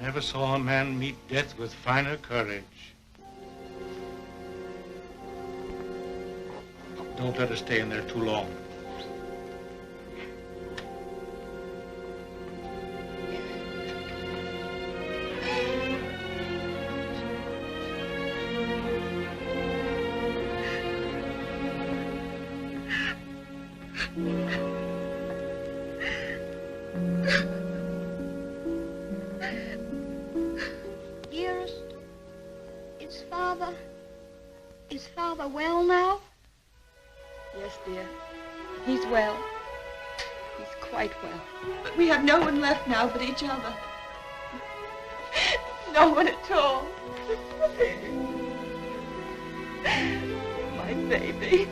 Never saw a man meet death with finer courage. Don't let her stay in there too long. Dearest, is Father well now? Yes, dear. He's well. He's quite well. We have no one left now but each other. No one at all. My baby.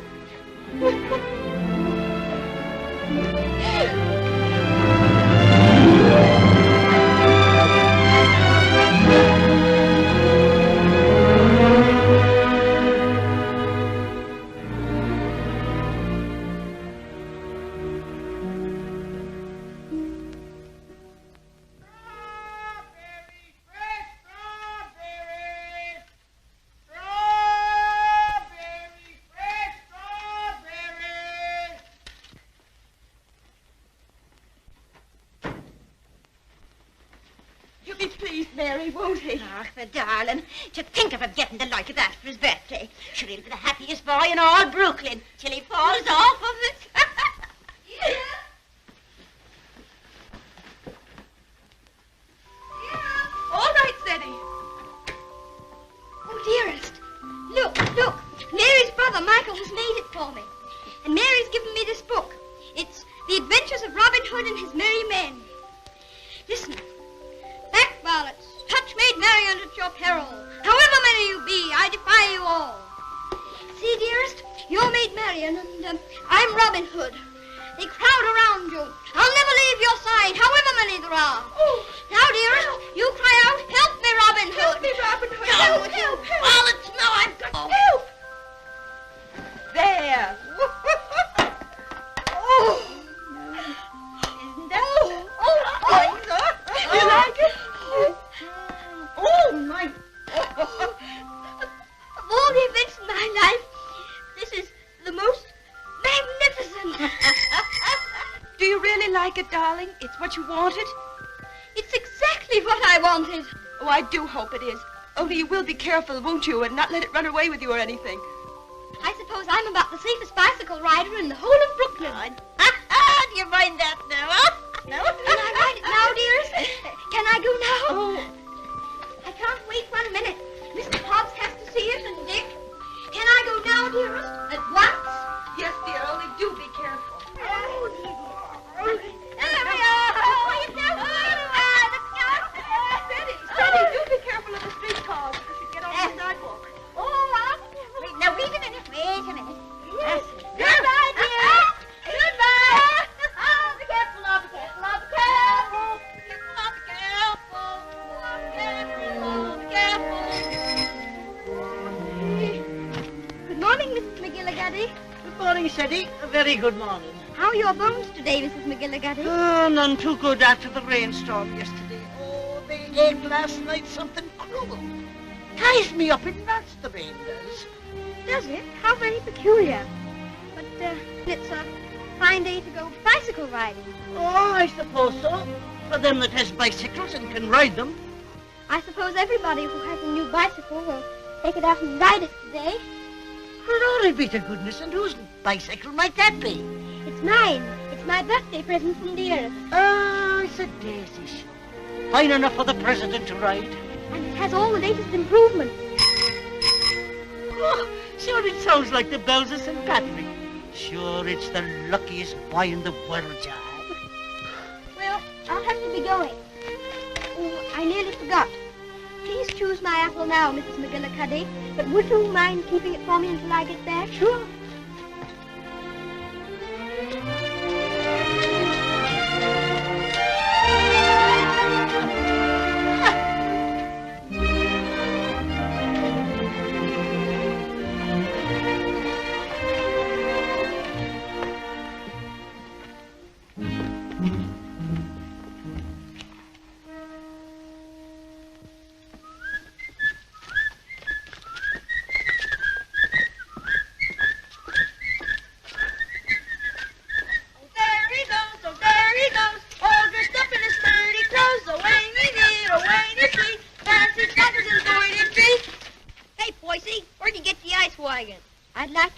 The darling. To think of him getting the like of that for his birthday. Sure, he'll be the happiest boy in all Brooklyn till he falls off of it. Yeah. All right, Ceddie. Oh, dearest. Look. Mary's brother, Michael, has made it for me. And Mary's given me this book. It's The Adventures of Robin Hood and His Merry Men. Listen. Back varlets, touch maid Mary at your peril. However many you be, I defy you all. See, dearest, you're Maid Marian, and I'm Robin Hood. They crowd around you. I'll never leave your side, however many there are. Oh. Now, dearest, you cry out, help me, Robin Hood. Help me, Robin Hood. Help. Well, it's no, I've got... Help! There. Oh. Isn't that... You like it? Oh, my... Of all the events in my life, this is the most magnificent. Do you really like it, darling? It's what you wanted? It's exactly what I wanted. Oh, I do hope it is. Only you will be careful, won't you, and not let it run away with you or anything. I suppose I'm about the safest bicycle rider in the whole of Brooklyn. Do you mind that now, huh? No? Can I ride it now, dearest? Can I go now? Oh. I can't wait 1 minute. Mr. Hobbs has to see it, and Dick. Can I go now, dearest? At once? Yes, dear, only do be careful. There we are. Ceddie, do be careful of the streetcars if you get off the sidewalk. Wait, now, wait a minute. Yes. Goodbye, dear. Goodbye. Oh, be careful, oh, be careful, oh, be careful. Be careful. Good morning, Mrs. McGillicuddy. Good morning, Ceddie. A very good morning. How are your bones today, Mrs. McGillicuddy? Oh, none too good after the rainstorm yesterday. Oh, they ached last night something cruel. Ties me up in knots, the rain does. Does it? How very peculiar. But it's a fine day to go bicycle riding. Oh, I suppose so. For them that has bicycles and can ride them. I suppose everybody who has a new bicycle will take it out and ride it today. Glory be to goodness, and whose bicycle might that be? It's mine. It's my birthday present from dearest. Oh, it's a daisy show. Fine enough for the president to ride. And it has all the latest improvements. Oh, sure it sounds like the bells of St. Patrick. Sure, it's the luckiest boy in the world, John. Well, I'll have to be going. Oh, I nearly forgot. Please choose my apple now, Mrs. McGillicuddy. But would you mind keeping it for me until I get back? Sure.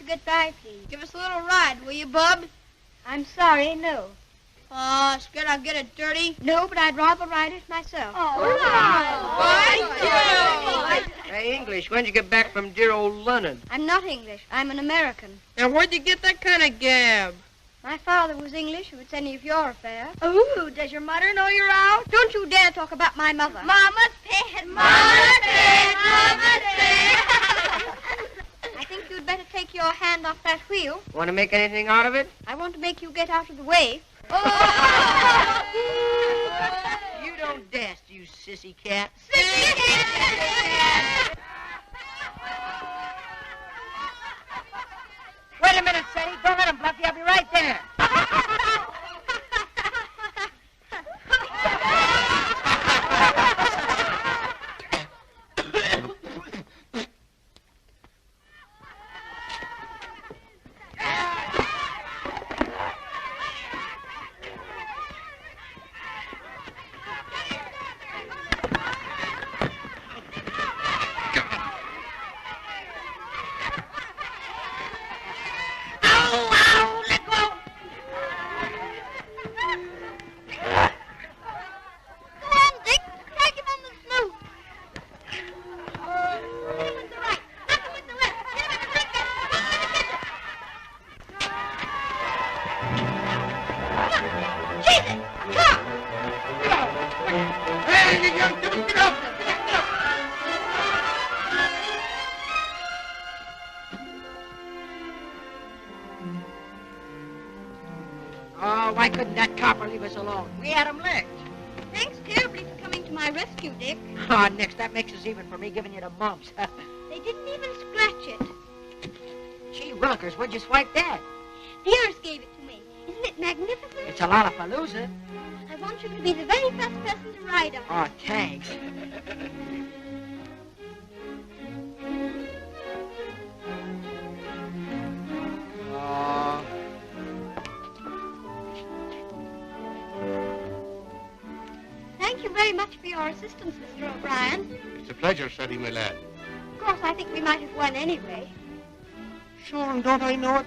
to get by, please? Give us a little ride, will you, Bub? I'm sorry, no. Oh, scared I'll get it dirty? No, but I'd rather ride it myself. Hey, English, when'd you get back from dear old London? I'm not English. I'm an American. Now, where'd you get that kind of gab? My father was English, if it's any of your affair. Oh, does your mother know you're out? Don't you dare talk about my mother. Mama's pet, Mama's pet, Mama's pet. I think you'd better take your hand off that wheel. Want to make anything out of it? I want to make you get out of the way. You don't dast, you sissy cat. Sissy cat! Wait a minute, Ceddie. Don't let him bluff you. I'll be right there. Oh, why couldn't that copper leave us alone? We had him licked. Thanks terribly for coming to my rescue, Dick. Oh, Nix, that makes us even for me giving you the mumps. They didn't even scratch it. Gee willikers, where'd you swipe that? Dearest gave it to me. Isn't it magnificent? It's a Lollapalooza. I want you to be the very first person to ride on it. Oh, thanks. Thank you very much for your assistance, Mr. O'Brien. It's a pleasure, Freddie, my lad. Of course, I think we might have won anyway. Sure, and don't I know it?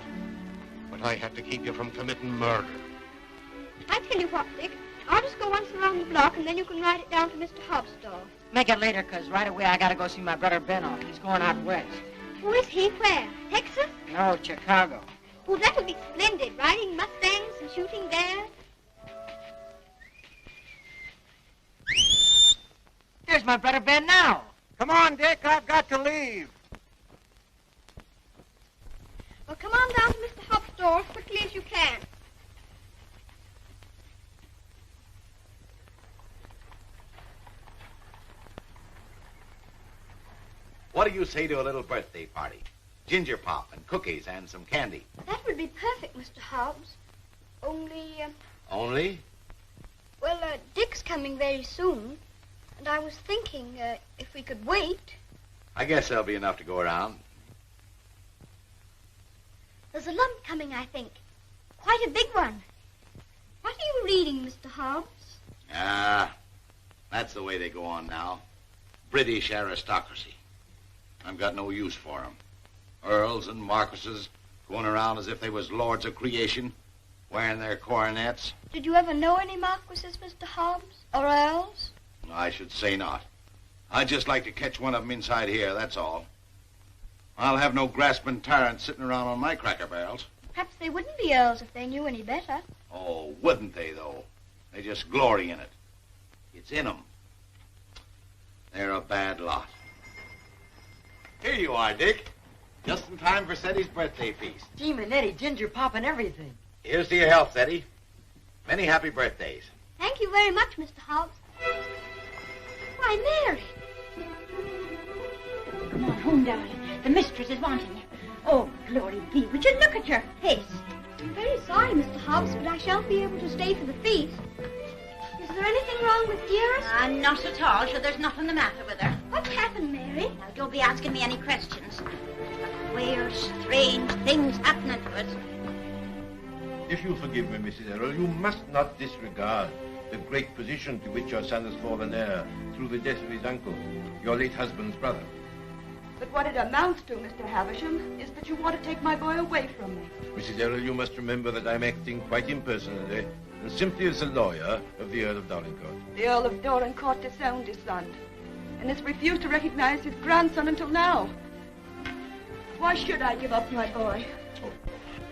But I had to keep you from committing murder. I tell you what, Dick. I'll just go once around the block, and then you can ride it down to Mr. Hobbs' store. Make it later, 'cause right away I gotta go see my brother Ben off. He's going out west. Who is he? Where? Texas? No, Chicago. Oh, that would be splendid, riding Mustangs and shooting bears. There's my brother Ben now. Come on, Dick, I've got to leave. Well, come on down to Mr. Hobbs' store as quickly as you can. What do you say to a little birthday party? Ginger pop and cookies and some candy. That would be perfect, Mr. Hobbs. Only, Only? well, Dick's coming very soon. And I was thinking, if we could wait. I guess there'll be enough to go around. There's a lump coming, I think. Quite a big one. What are you reading, Mr. Hobbs? Ah, that's the way they go on now. British aristocracy. I've got no use for 'em. Earls and marquises going around as if they was lords of creation, wearing their coronets. Did you ever know any marquises, Mr. Hobbs? Or earls? I should say not. I'd just like to catch one of 'em inside here, that's all. I'll have no grasping tyrants sitting around on my cracker barrels. Perhaps they wouldn't be earls if they knew any better. Oh, wouldn't they, though? They just glory in it. It's in 'em. They're a bad lot. Here you are, Dick. Just in time for Ceddie's birthday feast. Gee, Manetti, ginger pop and everything. Here's to your health, Ceddie. Many happy birthdays. Thank you very much, Mr. Hobbs. Why, Mary. Come on home, darling. The mistress is wanting you. Oh, glory be. Would you look at your face? I'm very sorry, Mr. Hobbs, but I shan't be able to stay for the feast. Is there anything wrong with Dearest? Not at all. Sure, there's nothing the matter with her. What's happened, Mary? Now, don't be asking me any questions. Queer, strange things happening to us. If you'll forgive me, Mrs. Errol, you must not disregard the great position to which your son has fallen heir through the death of his uncle, your late husband's brother. But what it amounts to, Mr. Havisham, is that you want to take my boy away from me. Mrs. Errol, you must remember that I'm acting quite impersonally and simply as a lawyer of the Earl of Dorincourt. The Earl of Dorincourt disowned his son and has refused to recognize his grandson until now. Why should I give up my boy? Oh,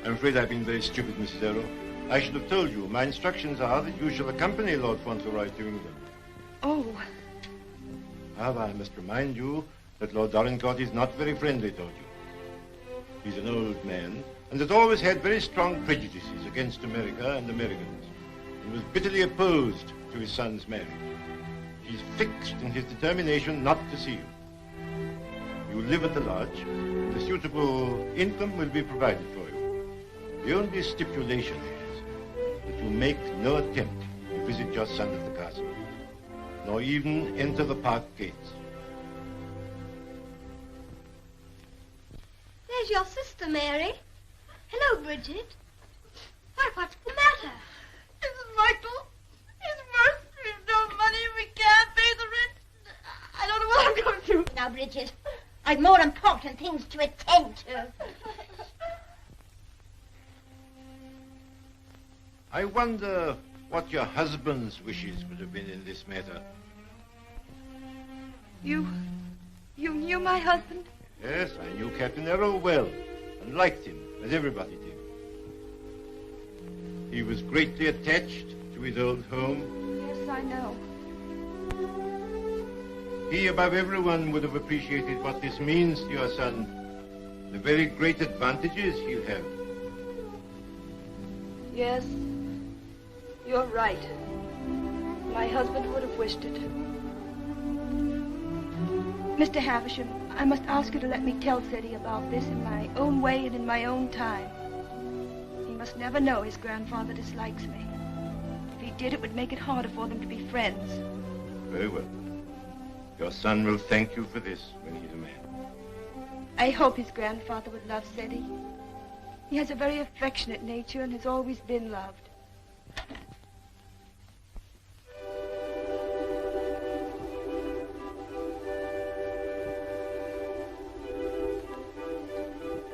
I'm afraid I've been very stupid, Mrs. Errol. I should have told you. My instructions are that you shall accompany Lord Fauntleroy to England. Oh. However, I must remind you that Lord Dorincourt is not very friendly toward you. He's an old man and has always had very strong prejudices against America and Americans, and was bitterly opposed to his son's marriage. He's fixed in his determination not to see you. You live at the lodge, and a suitable income will be provided for you. The only stipulation is that you make no attempt to visit your son at the castle, nor even enter the park gates. There's your sister, Mary. Hello, Bridget. Why, what's the matter? Mrs. Michael, it's worse. We've no money. We can't pay the rent. I don't know what I'm going to do. Now, Bridget, I've more important things to attend to. I wonder what your husband's wishes would have been in this matter. You knew my husband? Yes, I knew Captain Errol well and liked him, as everybody did. He was greatly attached to his old home. Yes, I know. He, above everyone, would have appreciated what this means to your son, the very great advantages he'll have. Yes, you're right. My husband would have wished it. Mr. Havisham, I must ask you to let me tell Ceddie about this in my own way and in my own time. He must never know his grandfather dislikes me. If he did, it would make it harder for them to be friends. Very well. Your son will thank you for this when he's a man. I hope his grandfather would love Ceddie. He has a very affectionate nature and has always been loved.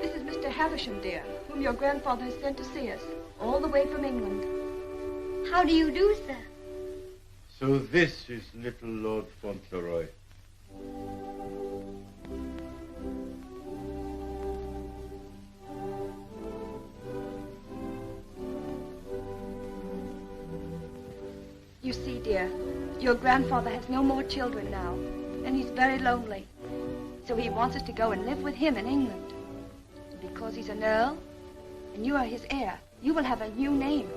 This is Mr. Havisham, dear, whom your grandfather has sent to see us, all the way from England. How do you do, sir? So this is little Lord Fauntleroy. You see, dear, your grandfather has no more children now, and he's very lonely. So he wants us to go and live with him in England. And because he's an earl, and you are his heir, you will have a new name,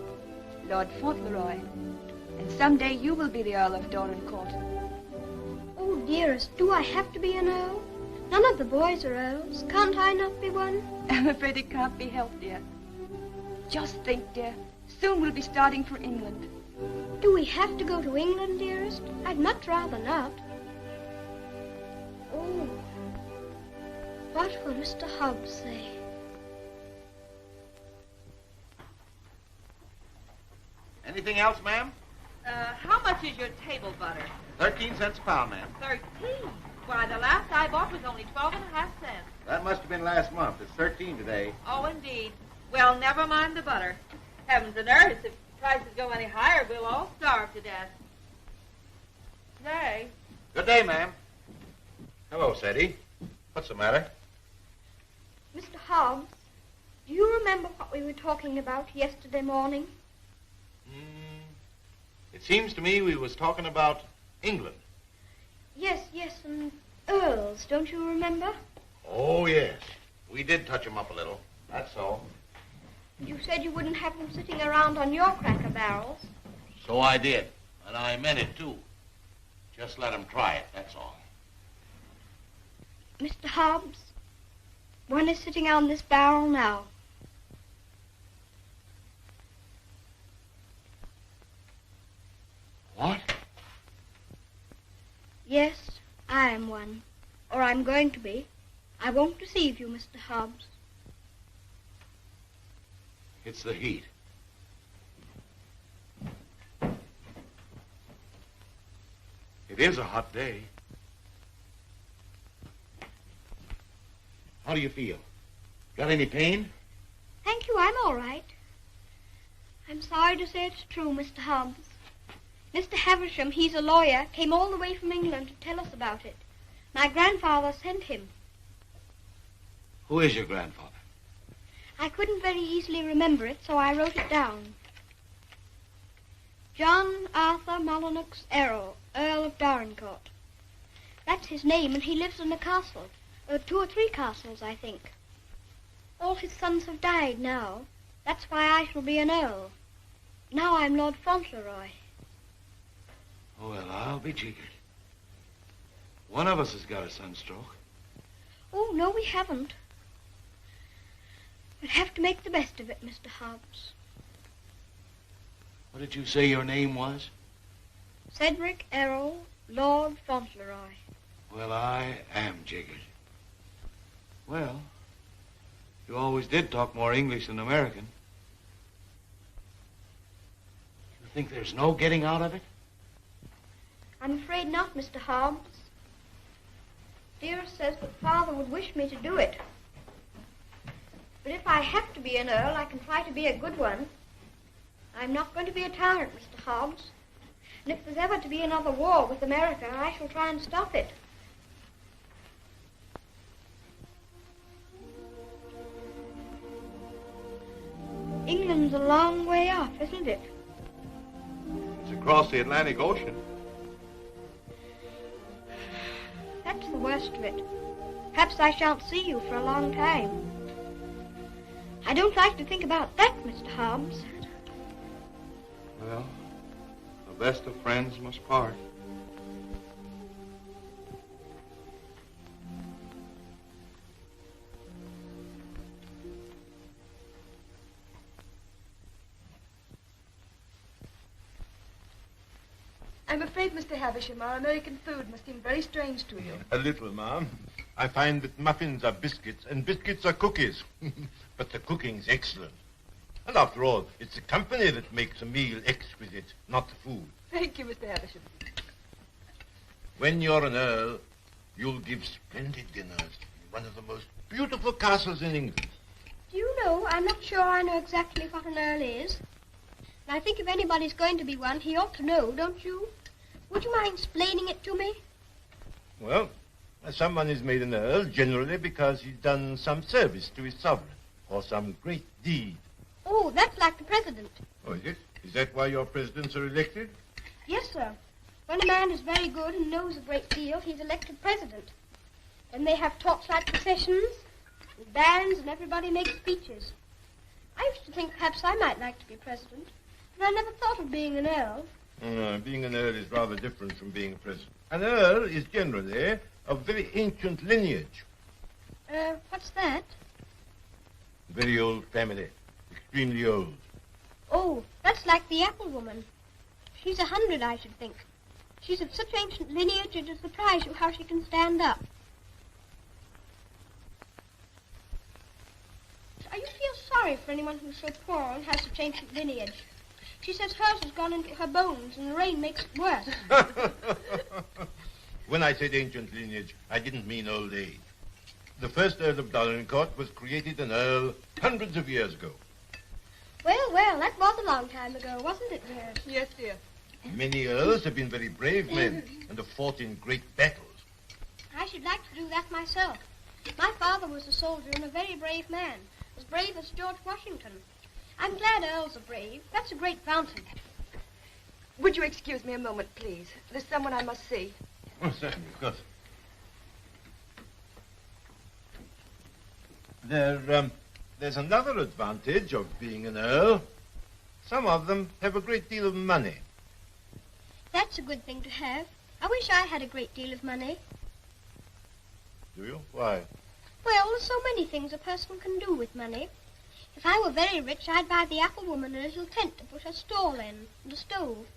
Lord Fauntleroy. And someday you will be the Earl of Dorincourt. Oh, dearest, do I have to be an earl? None of the boys are earls. Can't I not be one? I'm afraid it can't be helped, dear. Just think, dear, soon we'll be starting for England. Do we have to go to England, dearest? I'd much rather not. Oh, what will Mr. Hobbs say? Anything else, ma'am? How much is your table butter? 13 cents a pound, ma'am. 13? Why, the last I bought was only 12.5 cents. That must have been last month. It's 13 today. Oh, indeed. Well, never mind the butter. Heavens and earth, if prices go any higher, we'll all starve to death. Nay. Good day, ma'am. Hello, Ceddie. What's the matter? Mr. Hobbs, do you remember what we were talking about yesterday morning? It seems to me we was talking about England. Yes, and earls, don't you remember? Oh, yes. We did touch 'em up a little. That's all. You said you wouldn't have them sitting around on your cracker barrels. So I did. And I meant it, too. Just let 'em try it, that's all. Mr. Hobbs, one is sitting on this barrel now. What? Yes, I am one. Or I'm going to be. I won't deceive you, Mr. Hobbs. It's the heat. It is a hot day. How do you feel? Got any pain? Thank you, I'm all right. I'm sorry to say it's true, Mr. Hobbs. Mr. Havisham, he's a lawyer, came all the way from England to tell us about it. My grandfather sent him. Who is your grandfather? I couldn't very easily remember it, so I wrote it down. John Arthur Molyneux Errol, Earl of Dorincourt. That's his name, and he lives in a castle. 2 or 3 castles, I think. All his sons have died now. That's why I shall be an earl. Now I'm Lord Fauntleroy. Oh, well, I'll be jiggered. One of us has got a sunstroke. Oh, no, we haven't. We'll have to make the best of it, Mr. Hobbs. What did you say your name was? Cedric Errol, Lord Fauntleroy. Well, I am jiggered. Well, you always did talk more English than American. You think there's no getting out of it? I'm afraid not, Mr. Hobbs. Dearest says that Father would wish me to do it. But if I have to be an earl, I can try to be a good one. I'm not going to be a tyrant, Mr. Hobbs. And if there's ever to be another war with America, I shall try and stop it. England's a long way off, isn't it? It's across the Atlantic Ocean. That's the worst of it. Perhaps I shan't see you for a long time. I don't like to think about that, Mr. Hobbs. Well, the best of friends must part. I'm afraid, Mr. Havisham, our American food must seem very strange to you. A little, ma'am. I find that muffins are biscuits and biscuits are cookies. But the cooking's excellent. And after all, it's the company that makes a meal exquisite, not the food. Thank you, Mr. Havisham. When you're an earl, you'll give splendid dinners in one of the most beautiful castles in England. Do you know, I'm not sure I know exactly what an earl is. And I think if anybody's going to be one, he ought to know, don't you? Would you mind explaining it to me? Well, someone is made an earl generally because he's done some service to his sovereign or some great deed. Oh, that's like the president. Oh, is it? Is that why your presidents are elected? Yes, sir. When a man is very good and knows a great deal, he's elected president. Then they have torchlight processions, and bands, and everybody makes speeches. I used to think perhaps I might like to be president, but I never thought of being an earl. No, being an earl is rather different from being a president. An earl is generally of very ancient lineage. What's that? Very old family. Extremely old. Oh, that's like the apple woman. She's 100, I should think. She's of such ancient lineage, it'll surprise you how she can stand up. I used to feel sorry for anyone who's so poor and has such ancient lineage. She says hers has gone into her bones, and the rain makes it worse. When I said ancient lineage, I didn't mean old age. The first Earl of Dorincourt was created an earl hundreds of years ago. Well, that was a long time ago, wasn't it, dear? Yes, dear. Many earls have been very brave men and have fought in great battles. I should like to do that myself. My father was a soldier and a very brave man, as brave as George Washington. I'm glad earls are brave. That's a great advantage. Would you excuse me a moment, please? There's someone I must see. Oh, certainly, of course. There's another advantage of being an earl. Some of them have a great deal of money. That's a good thing to have. I wish I had a great deal of money. Do you? Why? Well, there's so many things a person can do with money. If I were very rich, I'd buy the apple woman a little tent to put her stall in, and a stove.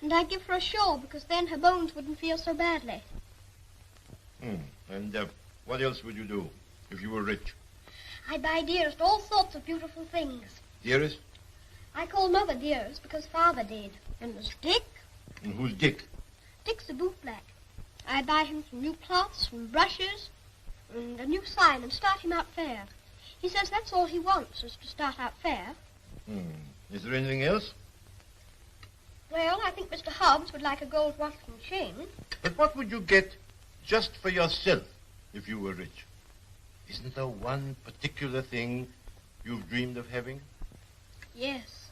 And I'd give her a shawl, because then her bones wouldn't feel so badly. And what else would you do if you were rich? I'd buy Dearest all sorts of beautiful things. Dearest? I call Mother Dearest because Father did. And there's Dick. And who's Dick? Dick's a bootblack. I buy him some new cloths, some brushes, and a new sign and start him out fair. He says that's all he wants, is to start out fair. Is there anything else? Well, I think Mr. Hobbs would like a gold watch and chain. But what would you get just for yourself if you were rich? Isn't there one particular thing you've dreamed of having? Yes.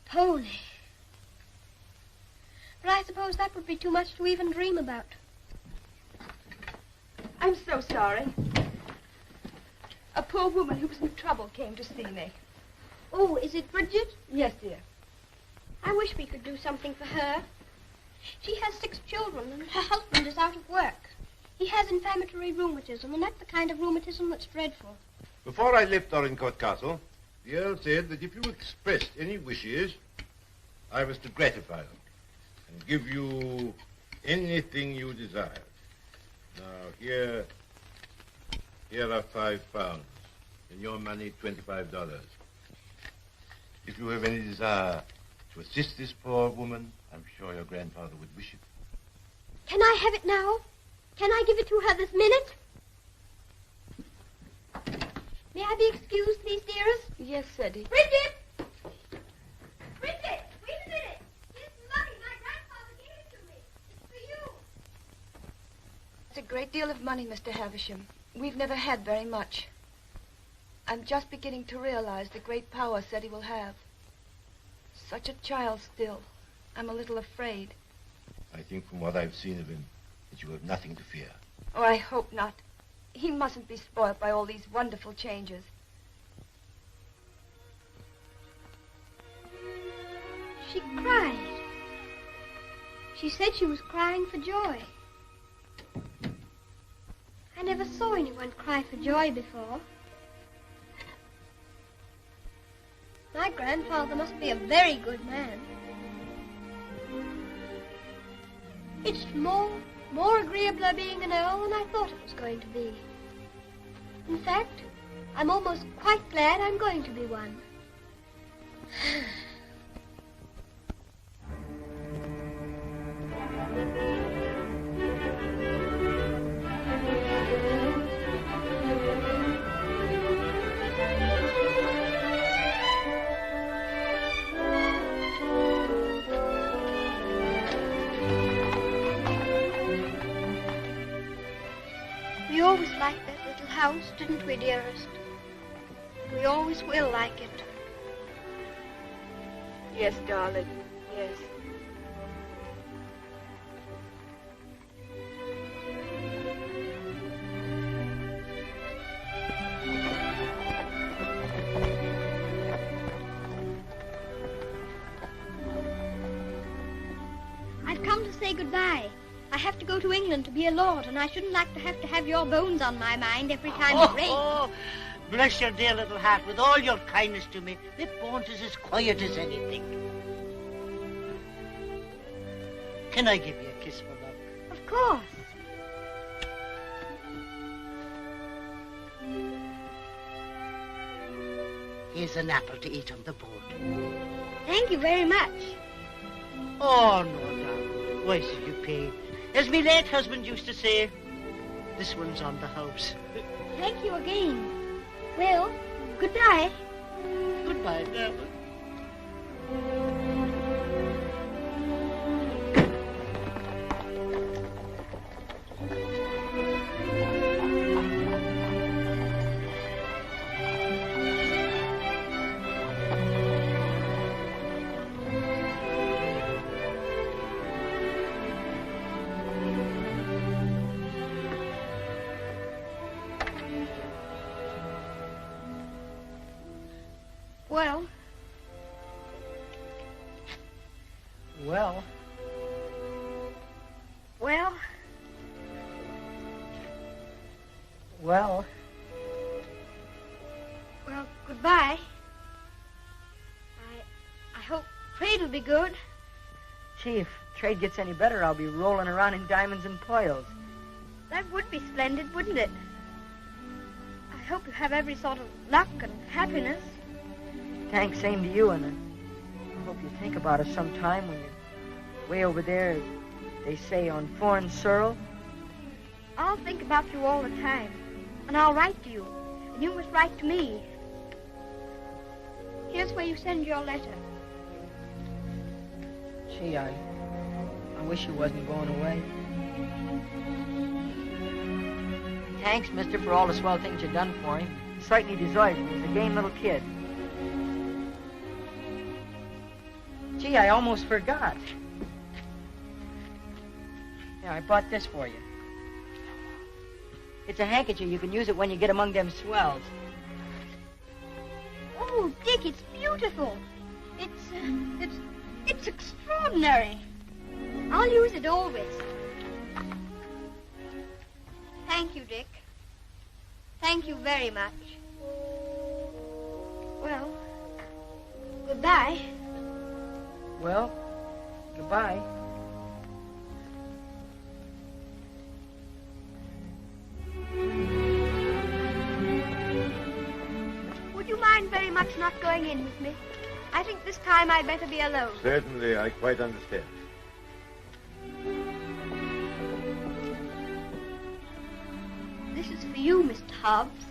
A pony. But I suppose that would be too much to even dream about. I'm so sorry. A poor woman who was in trouble came to see me. Oh, is it Bridget? Yes, dear. I wish we could do something for her. She has 6 children, and her husband is out of work. He has inflammatory rheumatism, and that's the kind of rheumatism that's dreadful. Before I left Dorincourt Castle, the Earl said that if you expressed any wishes, I was to gratify them and give you anything you desired. Now, here are £5, and your money, $25. If you have any desire to assist this poor woman, I'm sure your grandfather would wish it. Can I have it now? Can I give it to her this minute? May I be excused, please, dearest? Yes, Ceddie. Bridget! Bridget, wait a minute. Here's the money. My grandfather gave it to me. It's for you. It's a great deal of money, Mr. Havisham. We've never had very much. I'm just beginning to realize the great power Ceddie will have. Such a child still. I'm a little afraid. I think from what I've seen of him, that you have nothing to fear. Oh, I hope not. He mustn't be spoiled by all these wonderful changes. She cried. She said she was crying for joy. I never saw anyone cry for joy before. My grandfather must be a very good man. It's more agreeable being an Earl than I thought it was going to be. In fact, I'm almost quite glad I'm going to be one. We always liked that little house, didn't we, dearest? We always will like it. Yes, darling. Yes. I've come to say goodbye. I have to go to England to be a lord, and I shouldn't like to have your bones on my mind every time it rains. Oh, bless your dear little heart. With all your kindness to me, the Bones is as quiet as anything. Can I give you a kiss for luck? Of course. Here's an apple to eat on the boat. Thank you very much. Oh, no, darling. Why should you pay? As me late husband used to say, this one's on the house. Thank you again. Well, goodbye. Goodbye, darling. Well, Well, well, well, well, goodbye. I hope trade'll be good. Gee, if trade gets any better, I'll be rolling around in diamonds and pearls. That would be splendid, wouldn't it? I hope you have every sort of luck and happiness. Thanks, same to you, and I hope you think about us sometime when you're way over there, they say, on foreign soil. I'll think about you all the time. And I'll write to you. And you must write to me. Here's where you send your letter. Gee, I wish you wasn't going away. Thanks, mister, for all the swell things you've done for him. He certainly deserves it. He's a game little kid. Gee, I almost forgot. Yeah, I brought this for you. It's a handkerchief. You can use it when you get among them swells. Oh, Dick, it's beautiful. It's extraordinary. I'll use it always. Thank you, Dick. Thank you very much. Well, goodbye. Well, goodbye. Would you mind very much not going in with me? I think this time I'd better be alone. Certainly, I quite understand. This is for you, Mr. Hobbs.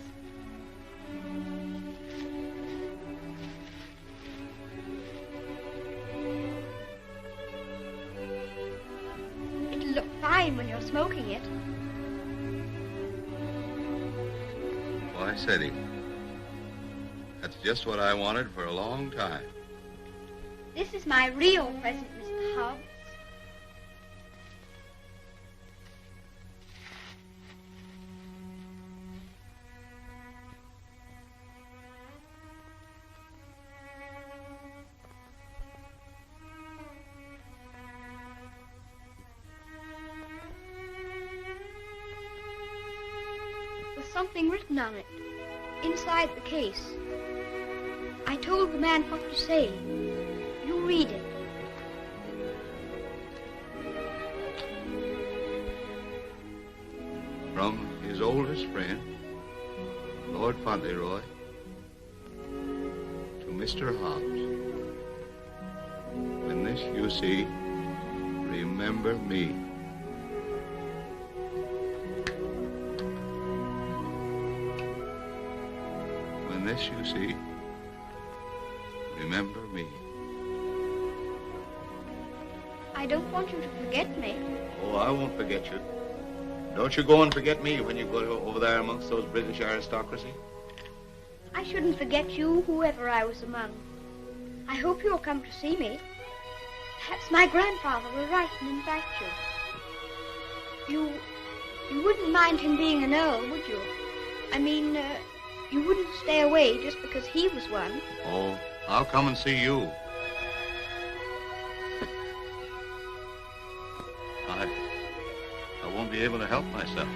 It'll look fine when you're smoking it. Why, Ceddie, that's just what I wanted for a long time. This is my real present, Mr. Hobbs. There's something written on it, inside the case. I told the man what to say. You read it. From his oldest friend, Lord Fauntleroy, to Mr. Hobbs. When this you see, remember me. When this you see, remember me. I don't want you to forget me. Oh, I won't forget you. Don't you go and forget me when you go over there amongst those British aristocracy. I shouldn't forget you, whoever I was among. I hope you'll come to see me. Perhaps my grandfather will write and invite you. You wouldn't mind him being an earl, would you? I mean, you wouldn't stay away just because he was one. Oh, I'll come and see you. I won't be able to help myself.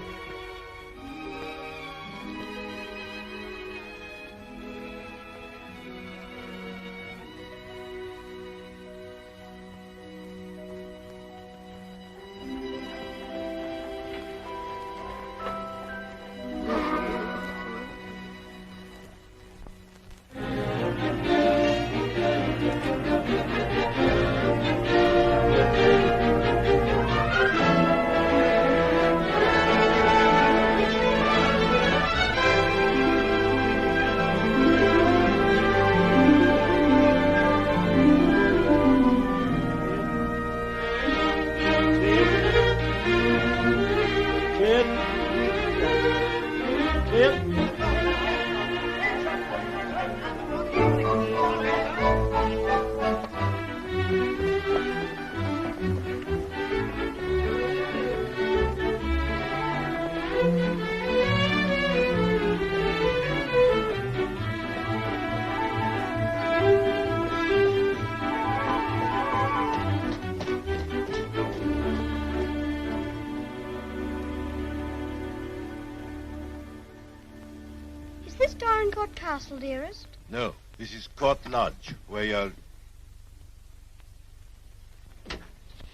Dorincourt Castle, dearest? No, this is Court Lodge, where you're...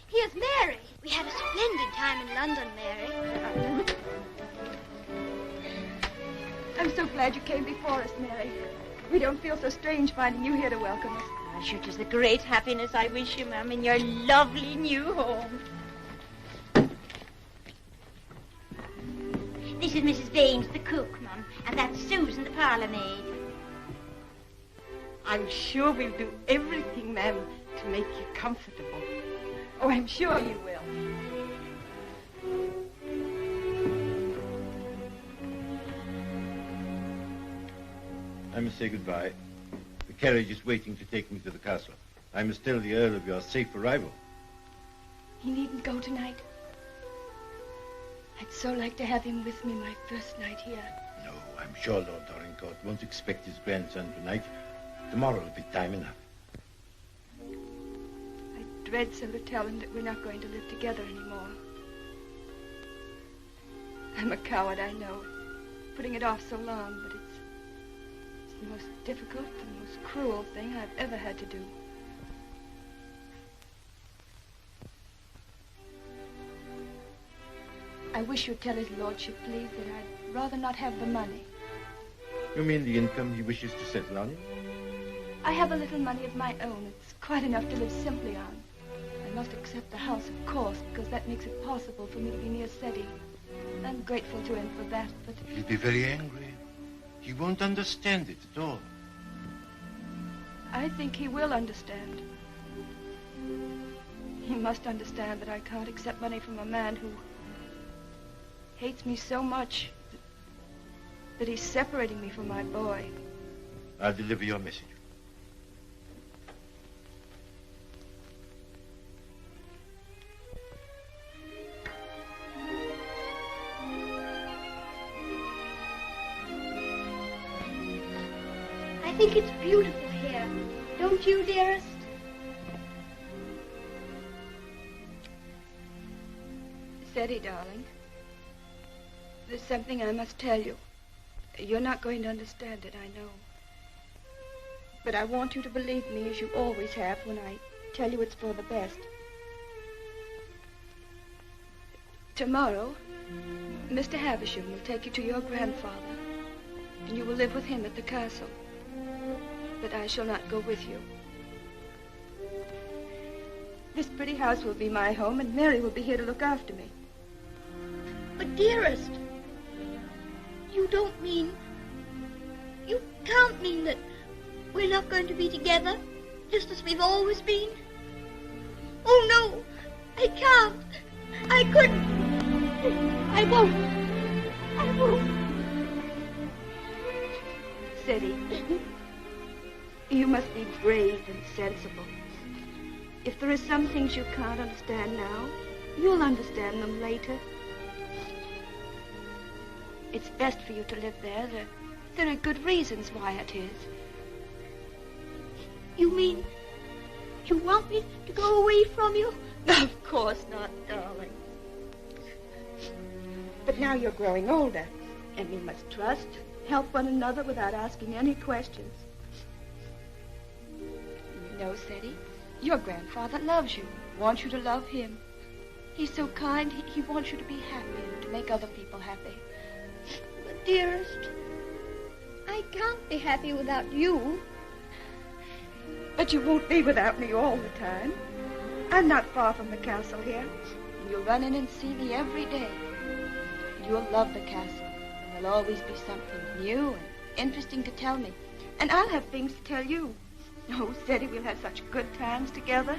Here's Mary. We had a splendid time in London, Mary. I'm so glad you came before us, Mary. We don't feel so strange finding you here to welcome us. I sure 'tis the great happiness I wish you, ma'am, in your lovely new home. This is Mrs. Baines, the cook, Mum, and that's Susan, the parlour maid. I'm sure we'll do everything, ma'am, to make you comfortable. Oh, I'm sure you will. I must say goodbye. The carriage is waiting to take me to the castle. I must tell the Earl of your safe arrival. He needn't go tonight. I'd so like to have him with me my first night here. No, I'm sure Lord Dorincourt won't expect his grandson tonight. Tomorrow will be time enough. I dread so to tell him that we're not going to live together anymore. I'm a coward, I know, putting it off so long, but it's the most difficult, the most cruel thing I've ever had to do. I wish you'd tell his lordship, please, that I'd rather not have the money. You mean the income he wishes to settle on you? I have a little money of my own. It's quite enough to live simply on. I must accept the house, of course, because that makes it possible for me to be near Ceddie. I'm grateful to him for that, but... He'll be very angry. He won't understand it at all. I think he will understand. He must understand that I can't accept money from a man who hates me so much that he's separating me from my boy. I'll deliver your message. I think it's beautiful here. Don't you, dearest? Ceddie, darling, there's something I must tell you. You're not going to understand it, I know. But I want you to believe me as you always have when I tell you it's for the best. Tomorrow, Mr. Havisham will take you to your grandfather, and you will live with him at the castle. But I shall not go with you. This pretty house will be my home, and Mary will be here to look after me. But, dearest, you don't mean... You can't mean that we're not going to be together, just as we've always been. Oh, no, I can't. I couldn't. I won't. I won't. Ceddie, you must be brave and sensible. If there are some things you can't understand now, you'll understand them later. It's best for you to live there. There are good reasons why it is. You mean you want me to go away from you? Of course not, darling. But now you're growing older, and we must trust, help one another without asking any questions. You know, Ceddie, your grandfather loves you, wants you to love him. He's so kind, he wants you to be happy and to make other people happy. But, dearest, I can't be happy without you. But you won't be without me all the time. I'm not far from the castle here. And you'll run in and see me every day. You'll love the castle. And there'll always be something new and interesting to tell me. And I'll have things to tell you. Oh, Ceddie, we'll have such good times together.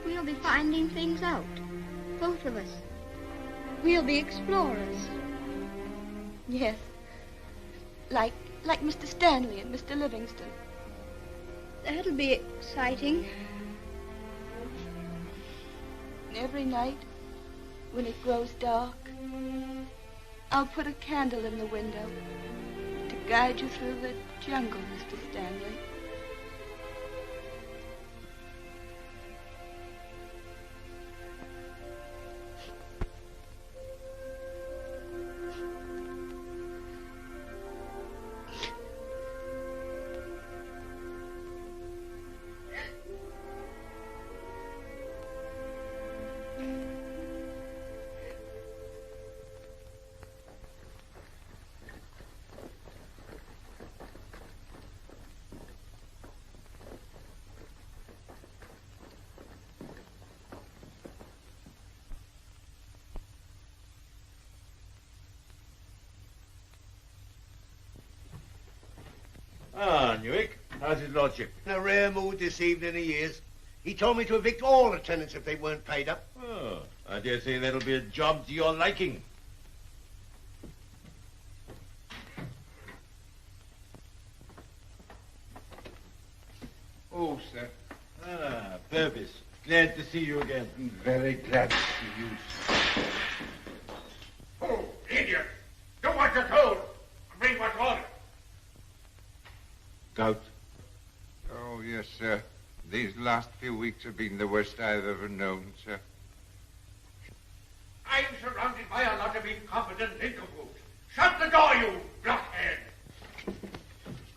We'll be finding things out. Both of us. We'll be explorers. Yes. Like Mr. Stanley and Mr. Livingston. That'll be exciting. And every night, when it grows dark, I'll put a candle in the window to guide you through the jungle, Mr. Stanley. Ah, Newick. How's his lordship? In a rare mood this evening he is. He told me to evict all the tenants if they weren't paid up. Oh, I dare say that'll be a job to your liking. Oh, sir. Ah, Purvis. Glad to see you again. I'm very glad to see you, sir. Oh, idiot! Do what you're told. Bring what's ordered. Gout? Oh, yes, sir. These last few weeks have been the worst I've ever known, sir. I'm surrounded by a lot of incompetent nincompoops. Shut the door, you blockhead!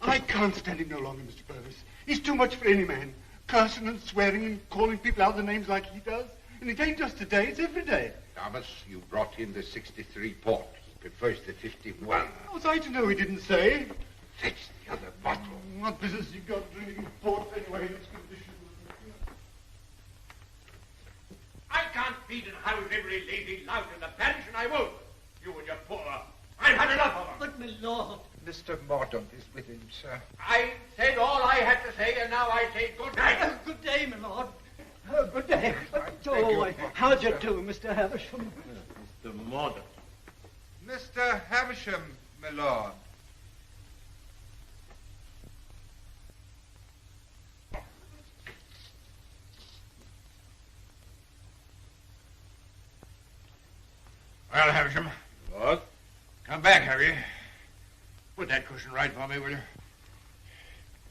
I can't stand him no longer, Mr. Purvis. He's too much for any man. Cursing and swearing and calling people out their names like he does. And it ain't just today, it's every day. Thomas, you brought in the 63 port. He prefers the 51. How was I to know he didn't say? Fetch the other bottle. What business you got drinking port anyway in this condition? I can't feed and house every lazy lout in the parish, and I won't. You and your poor. I've had enough of them. But, my lord. Mr. Mordaunt is with him, sir. I said all I had to say, and now I say good night. Good day, my lord. Good day. How'd you do, Mr. Havisham? Mr. Mordaunt. Mr. Havisham, my lord. Well, Havisham. What? Come back, have you? Put that cushion right for me, will you?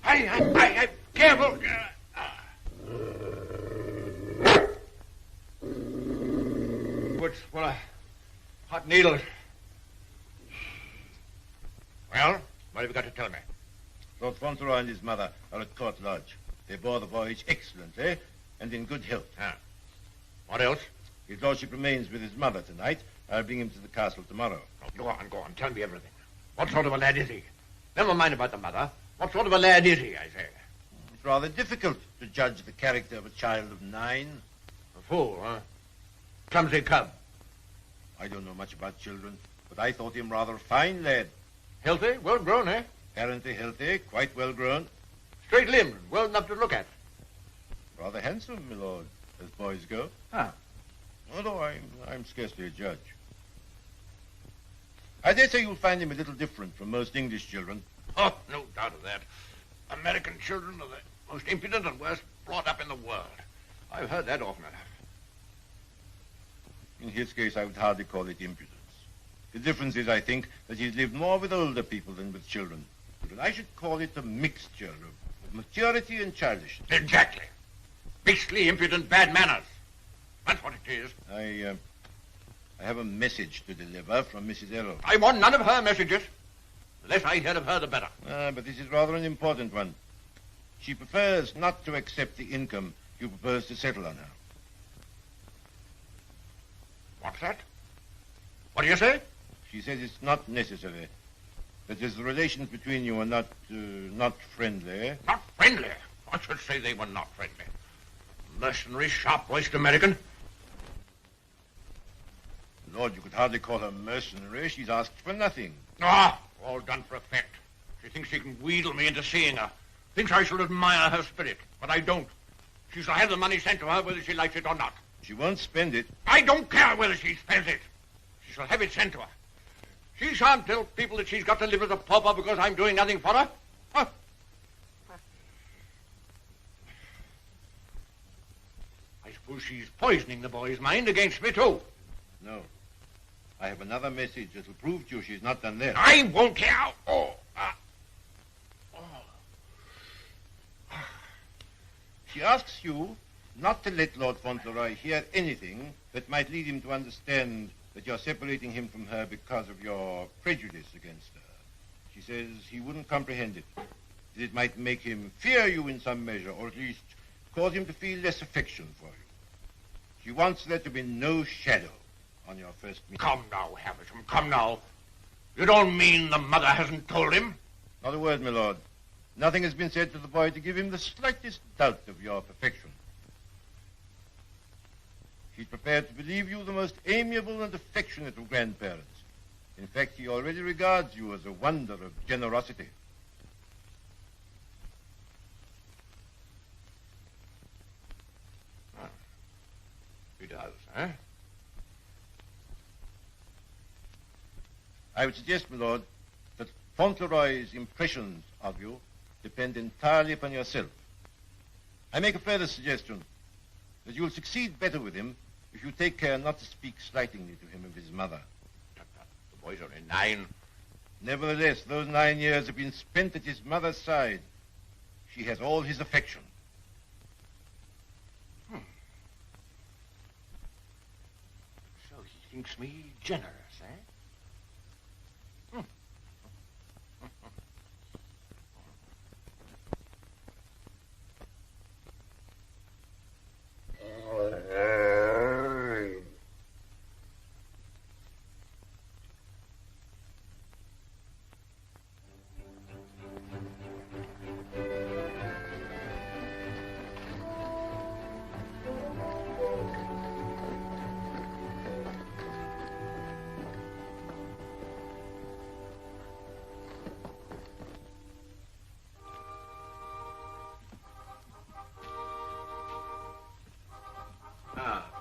I careful. What's full of hot needles? Well, what have you got to tell me? Lord Fauntleroy and his mother are at Court Lodge. They bore the voyage excellently and in good health. Ah. What else? His lordship remains with his mother tonight. I'll bring him to the castle tomorrow. Oh, go on. Tell me everything. What sort of a lad is he? Never mind about the mother. What sort of a lad is he, I say? It's rather difficult to judge the character of a child of 9. A fool, huh? Clumsy cub. I don't know much about children, but I thought him rather a fine lad. Healthy? Well grown, eh? Apparently healthy, quite well grown. Straight-limbed, well enough to look at. Rather handsome, my lord, as boys go. Ah. Although I'm scarcely a judge. I dare say you'll find him a little different from most English children. Oh, no doubt of that. American children are the most impudent and worst brought up in the world. I've heard that often enough. In his case, I would hardly call it impudence. The difference is, I think, that he's lived more with older people than with children. But I should call it a mixture of maturity and childishness. Exactly. Beastly, impudent, bad manners. That's what it is. I have a message to deliver from Mrs. Errol. I want none of her messages. The less I hear of her, the better. But this is rather an important one. She prefers not to accept the income you propose to settle on her. What's that? What do you say? She says it's not necessary. That is, the relations between you are not friendly. Not friendly? I should say they were not friendly. Mercenary, sharp-voiced American. Lord, you could hardly call her mercenary. She's asked for nothing. Ah, all done for effect. She thinks she can wheedle me into seeing her. Thinks I shall admire her spirit, but I don't. She shall have the money sent to her whether she likes it or not. She won't spend it. I don't care whether she spends it. She shall have it sent to her. She shan't tell people that she's got to live as a pauper because I'm doing nothing for her. Huh? I suppose she's poisoning the boy's mind against me, too. No. I have another message that'll prove to you she's not done there. I won't care. She asks you not to let Lord Fauntleroy hear anything that might lead him to understand that you're separating him from her because of your prejudice against her. She says he wouldn't comprehend it. That it might make him fear you in some measure, or at least cause him to feel less affection for you. She wants there to be no shadow on your first meeting. Come now, Havisham, come now. You don't mean the mother hasn't told him? Not a word, my lord. Nothing has been said to the boy to give him the slightest doubt of your perfection. He's prepared to believe you the most amiable and affectionate of grandparents. In fact, he already regards you as a wonder of generosity. Huh? I would suggest, my lord, that Fauntleroy's impressions of you depend entirely upon yourself. I make a further suggestion, that you'll succeed better with him if you take care not to speak slightingly to him of his mother. The boy's only 9. Nevertheless, those 9 years have been spent at his mother's side. She has all his affection. So he thinks me generous, eh?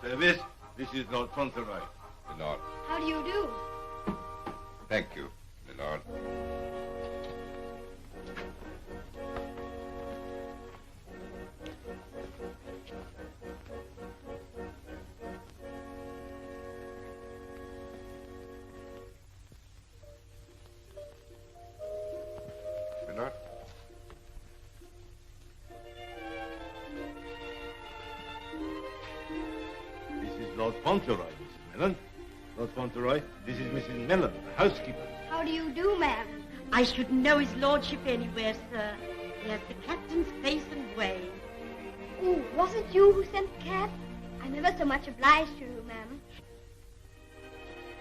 Purvis, this is Lord Fauntleroy. My lord. How do you do? Thank you, my lord. My lord. Lord Fauntleroy, Mrs. Mellon. Lord Fauntleroy, this is Mrs. Mellon, the housekeeper. How do you do, ma'am? I shouldn't know his lordship anywhere, sir. He has the captain's face and way. Oh, was it you who sent the cab? I'm ever so much obliged to you, ma'am.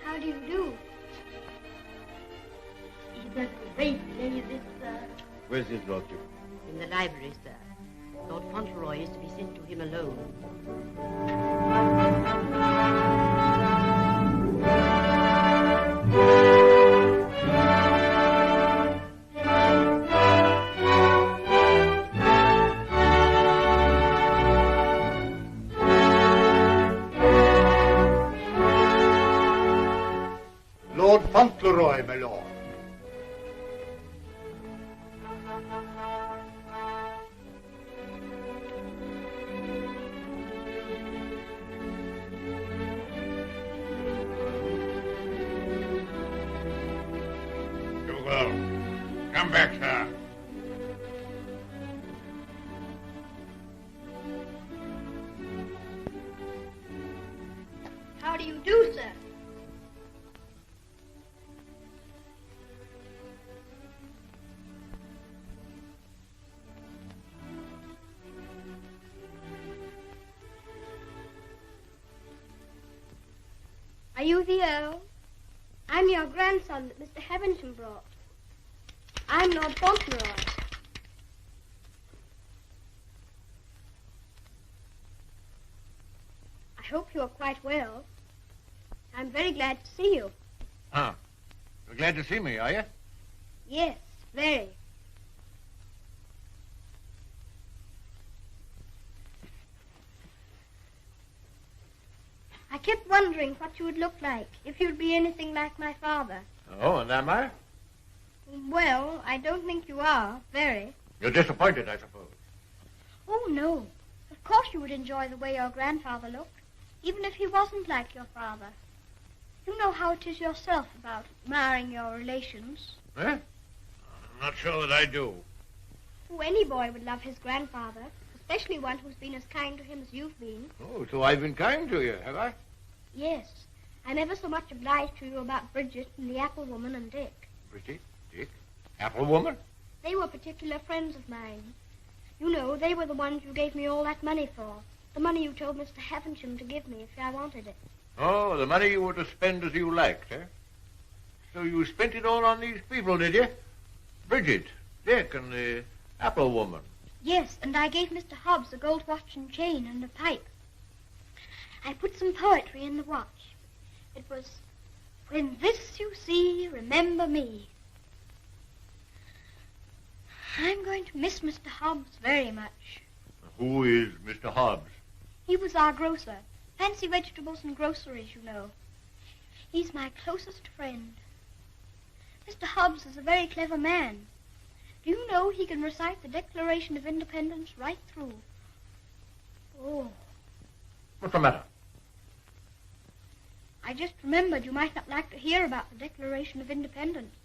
How do you do? He does great blazes, sir. Where's his lordship? In the library, sir. Lord Fauntleroy is to be sent to him alone. Lord Fauntleroy, my lord. Come back, sir. How do you do, sir? Are you the Earl? I'm your grandson that Mr. Havington brought. I'm Lord Fauntleroy. I hope you are quite well. I'm very glad to see you. Ah, you're glad to see me, are you? Yes, very. I kept wondering what you would look like if you'd be anything like my father. Oh, and am I? Well, I don't think you are, very. You're disappointed, I suppose. Oh, no. Of course you would enjoy the way your grandfather looked, even if he wasn't like your father. You know how it is yourself about marrying your relations. Eh? I'm not sure that I do. Oh, any boy would love his grandfather, especially one who's been as kind to him as you've been. Oh, so I've been kind to you, have I? Yes. I'm ever so much obliged to you about Bridget and the apple woman and Dick. Bridget? Dick? Apple woman? They were particular friends of mine. You know, they were the ones you gave me all that money for. The money you told Mr. Havington to give me if I wanted it. Oh, the money you were to spend as you liked, eh? So you spent it all on these people, did you? Bridget, Dick, and the apple woman. Yes, and I gave Mr. Hobbs a gold watch and chain and a pipe. I put some poetry in the watch. It was, "When this you see, remember me." I'm going to miss Mr. Hobbs very much. Who is Mr. Hobbs? He was our grocer. fancy vegetables and groceries, you know. He's my closest friend. Mr. Hobbs is a very clever man. Do you know he can recite the Declaration of Independence right through? Oh. What's the matter? I just remembered you might not like to hear about the Declaration of Independence.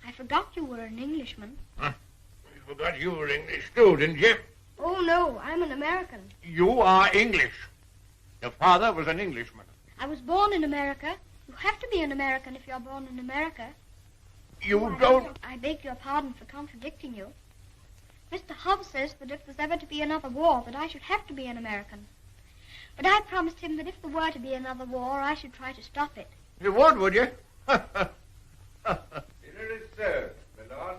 I forgot you were an Englishman. Huh? I forgot you were English too, didn't you? Oh, no, I'm an American. You are English. Your father was an Englishman. I was born in America. You have to be an American if you're born in America. You don't... I beg your pardon for contradicting you. Mr. Hobbs says that if there's ever to be another war, that I should have to be an American. But I promised him that if there were to be another war, I should try to stop it. You would you? Dinner is served, my lord.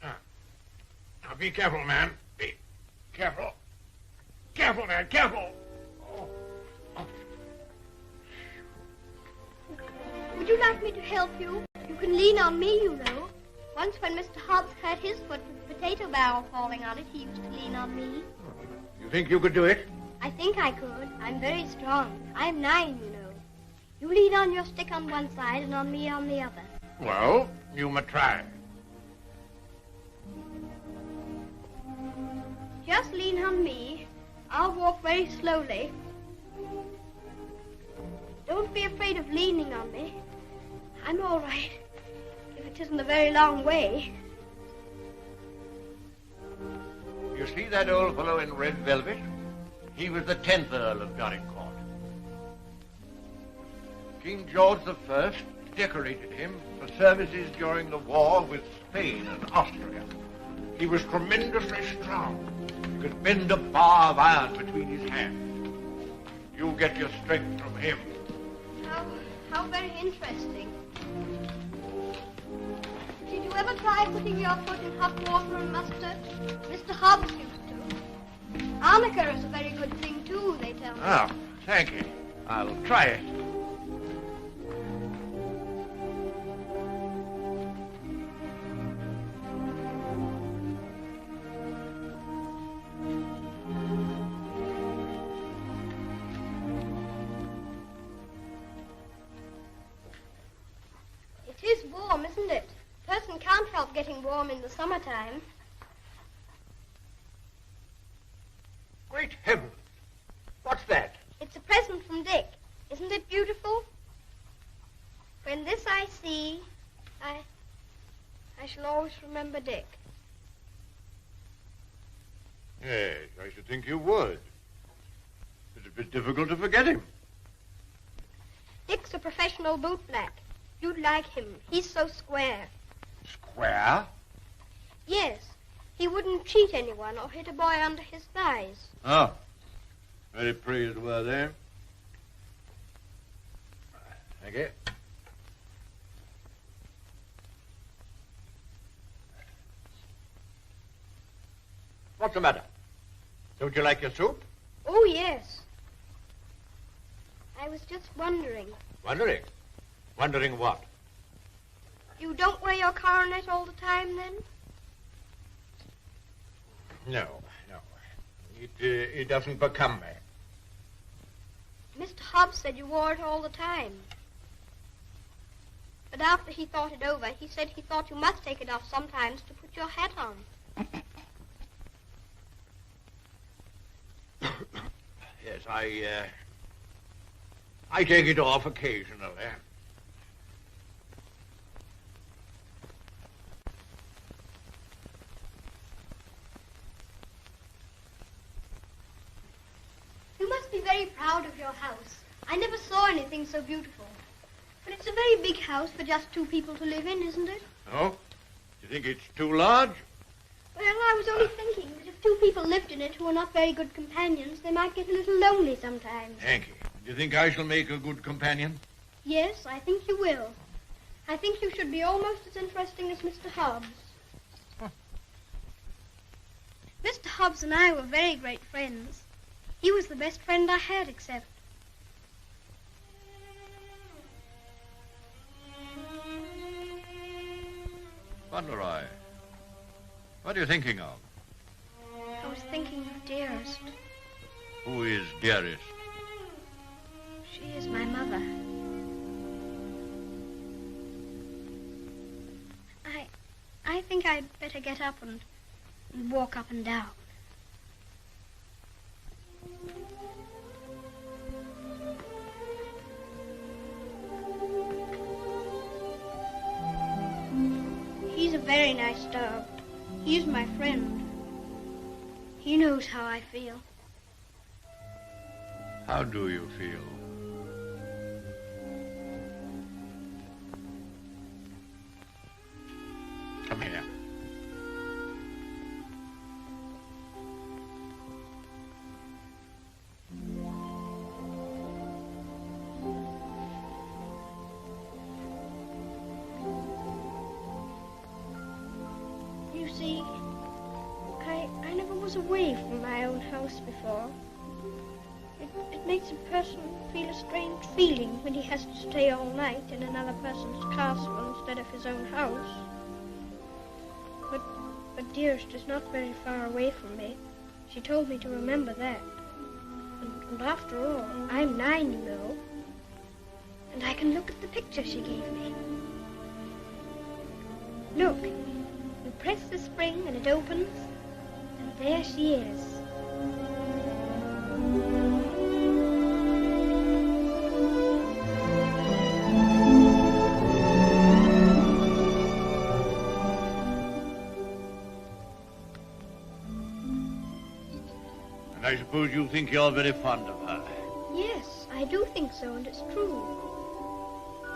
Now, be careful, man. Be careful. Careful, man, careful. Would you like me to help you? You can lean on me, you know. Once when Mr. Hobbs hurt his foot with the potato barrel falling on it, he used to lean on me. You think you could do it? I think I could. I'm very strong. I'm 9, you know. You lean on your stick on one side and on me on the other. Well, you may try. Just lean on me. I'll walk very slowly. Don't be afraid of leaning on me. I'm all right, if it isn't a very long way. You see that old fellow in red velvet? He was the 10th Earl of Dorincourt. King George I decorated him for services during the war with Spain and Austria. He was tremendously strong. He could bend a bar of iron between his hands. You get your strength from him. How very interesting. Did you ever try putting your foot in hot water and mustard? Mr. Hobbs used to. Arnica is a very good thing, too, they tell me. Oh, thank you. I'll try it. It is warm, isn't it? A person can't help getting warm in the summertime. Great heavens! What's that? It's a present from Dick. Isn't it beautiful? When this I see, I shall always remember Dick. Yes, I should think you would. It'd be difficult to forget him. Dick's a professional bootblack. You'd like him. He's so square. Square? Yes. He wouldn't cheat anyone or hit a boy under his thighs. Oh. Very pleased with there. Thank you. What's the matter? Don't you like your soup? Oh, yes. I was just wondering. Wondering? Wondering what? You don't wear your coronet all the time, then? No. It doesn't become me. Mr. Hobbs said you wore it all the time. But after he thought it over, he said he thought you must take it off sometimes to put your hat on. Yes, I take it off occasionally. You must be very proud of your house. I never saw anything so beautiful. But it's a very big house for just 2 people to live in, isn't it? Oh? You think it's too large? Well, I was only thinking that if 2 people lived in it who were not very good companions, they might get a little lonely sometimes. Thank you. Do you think I shall make a good companion? Yes, I think you will. I think you should be almost as interesting as Mr. Hobbs. Huh. Mr. Hobbs and I were very great friends. He was the best friend I had, except... Fauntleroy, what are you thinking of? I was thinking of Dearest. Who is dearest? She is my mother. I think I'd better get up and walk up and down. He's a very nice dog. He's my friend. He knows how I feel. How do you feel? Come here. You see, I never was away from my own house before. It makes a person feel a strange feeling when he has to stay all night in another person's castle instead of his own house. But Dearest is not very far away from me. She told me to remember that. And after all, I'm 9, you know. And I can look at the picture she gave me. Look, you press the spring and it opens, and there she is. I suppose you think you're very fond of her. Yes, I do think so, and it's true.